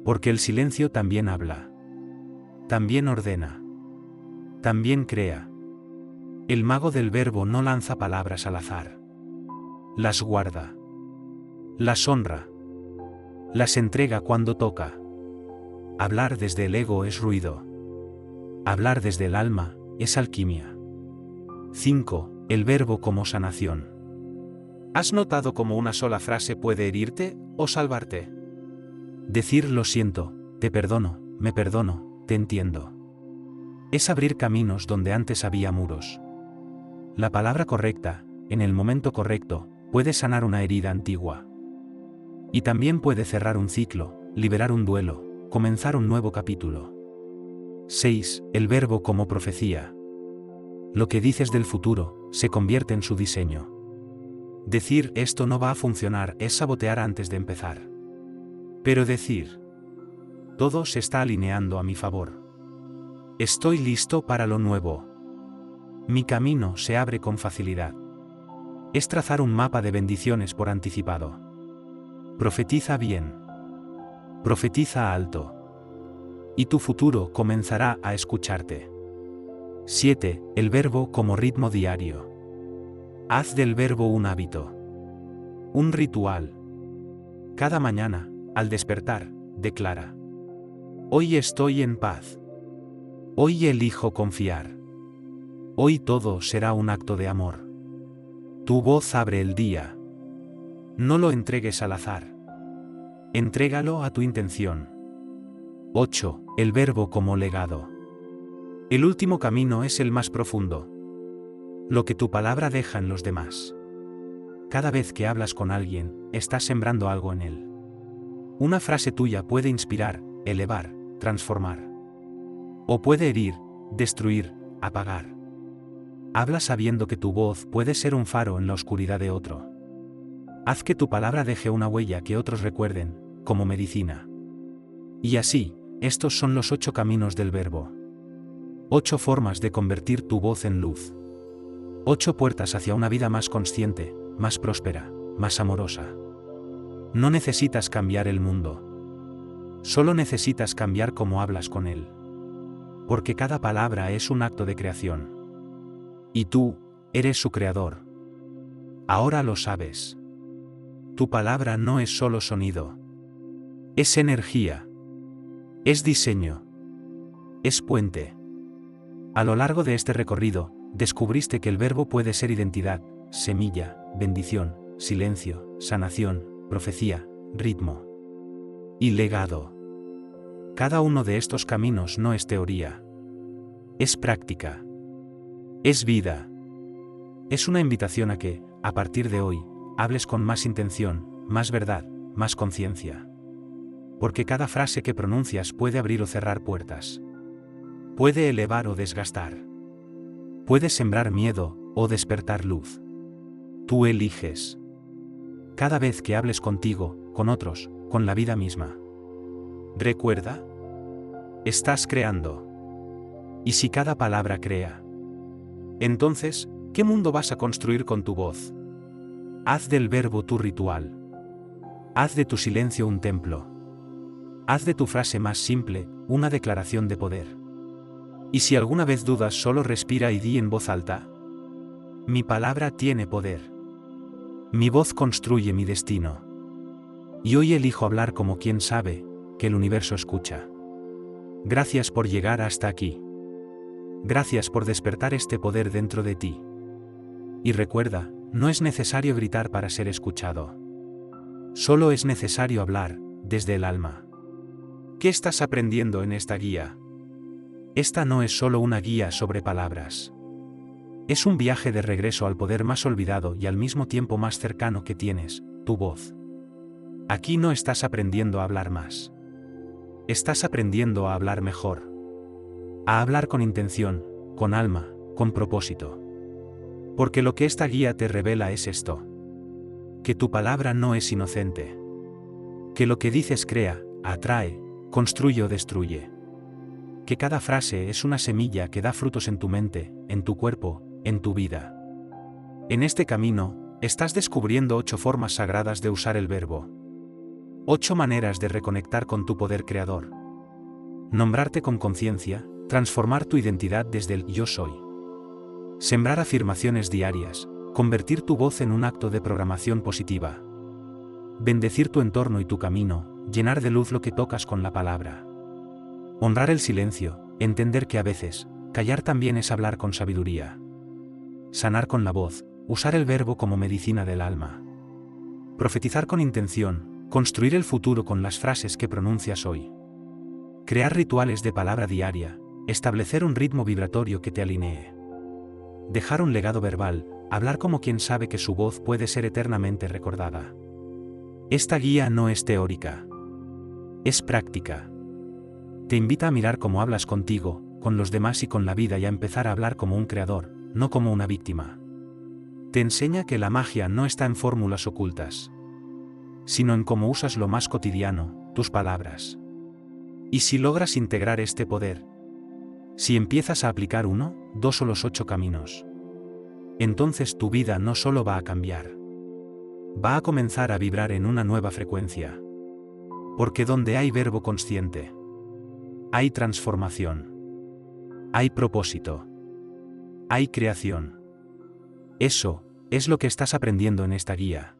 Porque el silencio también habla. También ordena. También crea. El mago del verbo no lanza palabras al azar. Las guarda. Las honra. Las entrega cuando toca. Hablar desde el ego es ruido. Hablar desde el alma es alquimia. 5. El verbo como sanación. ¿Has notado cómo una sola frase puede herirte o salvarte? Decir lo siento, te perdono, me perdono, te entiendo. Es abrir caminos donde antes había muros. La palabra correcta, en el momento correcto, puede sanar una herida antigua. Y también puede cerrar un ciclo, liberar un duelo, comenzar un nuevo capítulo. 6. El verbo como profecía. Lo que dices del futuro, se convierte en su diseño. Decir esto no va a funcionar es sabotear antes de empezar. Pero decir, todo se está alineando a mi favor. Estoy listo para lo nuevo. Mi camino se abre con facilidad. Es trazar un mapa de bendiciones por anticipado. Profetiza bien. Profetiza alto. Y tu futuro comenzará a escucharte. 7. El verbo como ritmo diario. Haz del verbo un hábito. Un ritual. Cada mañana, al despertar, declara. Hoy estoy en paz. Hoy elijo confiar. Hoy todo será un acto de amor. Tu voz abre el día. No lo entregues al azar. Entrégalo a tu intención. 8. El verbo como legado. El último camino es el más profundo. Lo que tu palabra deja en los demás. Cada vez que hablas con alguien, estás sembrando algo en él. Una frase tuya puede inspirar, elevar, transformar. O puede herir, destruir, apagar. Habla sabiendo que tu voz puede ser un faro en la oscuridad de otro. Haz que tu palabra deje una huella que otros recuerden, como medicina. Y así, estos son los 8 caminos del verbo. 8 formas de convertir tu voz en luz. 8 puertas hacia una vida más consciente, más próspera, más amorosa. No necesitas cambiar el mundo. Solo necesitas cambiar cómo hablas con él. Porque cada palabra es un acto de creación. Y tú, eres su creador. Ahora lo sabes. Tu palabra no es solo sonido. Es energía. Es diseño. Es puente. A lo largo de este recorrido, descubriste que el verbo puede ser identidad, semilla, bendición, silencio, sanación, profecía, ritmo y legado. Cada uno de estos caminos no es teoría. Es práctica. Es vida. Es una invitación a que, a partir de hoy, hables con más intención, más verdad, más conciencia. Porque cada frase que pronuncias puede abrir o cerrar puertas. Puede elevar o desgastar. Puede sembrar miedo o despertar luz. Tú eliges. Cada vez que hables contigo, con otros, con la vida misma. Recuerda. Estás creando. Y si cada palabra crea, entonces, ¿qué mundo vas a construir con tu voz? Haz del verbo tu ritual. Haz de tu silencio un templo. Haz de tu frase más simple, una declaración de poder. Y si alguna vez dudas, solo respira y di en voz alta: mi palabra tiene poder. Mi voz construye mi destino. Y hoy elijo hablar como quien sabe que el universo escucha. Gracias por llegar hasta aquí. Gracias por despertar este poder dentro de ti. Y recuerda, no es necesario gritar para ser escuchado. Solo es necesario hablar, desde el alma. ¿Qué estás aprendiendo en esta guía? Esta no es solo una guía sobre palabras. Es un viaje de regreso al poder más olvidado y al mismo tiempo más cercano que tienes, tu voz. Aquí no estás aprendiendo a hablar más. Estás aprendiendo a hablar mejor. A hablar con intención, con alma, con propósito. Porque lo que esta guía te revela es esto: que tu palabra no es inocente. Que lo que dices crea, atrae, construye o destruye. Que cada frase es una semilla que da frutos en tu mente, en tu cuerpo, en tu vida. En este camino, estás descubriendo 8 formas sagradas de usar el verbo. 8 maneras de reconectar con tu poder creador. Nombrarte con conciencia, transformar tu identidad desde el yo soy. Sembrar afirmaciones diarias, convertir tu voz en un acto de programación positiva. Bendecir tu entorno y tu camino, llenar de luz lo que tocas con la palabra. Honrar el silencio, entender que a veces, callar también es hablar con sabiduría. Sanar con la voz, usar el verbo como medicina del alma. Profetizar con intención, construir el futuro con las frases que pronuncias hoy. Crear rituales de palabra diaria, establecer un ritmo vibratorio que te alinee. Dejar un legado verbal, hablar como quien sabe que su voz puede ser eternamente recordada. Esta guía no es teórica. Es práctica. Te invita a mirar cómo hablas contigo, con los demás y con la vida y a empezar a hablar como un creador, no como una víctima. Te enseña que la magia no está en fórmulas ocultas, sino en cómo usas lo más cotidiano, tus palabras. Y si logras integrar este poder, si empiezas a aplicar 1, 2 o los 8 caminos, entonces tu vida no solo va a cambiar, va a comenzar a vibrar en una nueva frecuencia. Porque donde hay verbo consciente, hay transformación, hay propósito, hay creación. Eso es lo que estás aprendiendo en esta guía.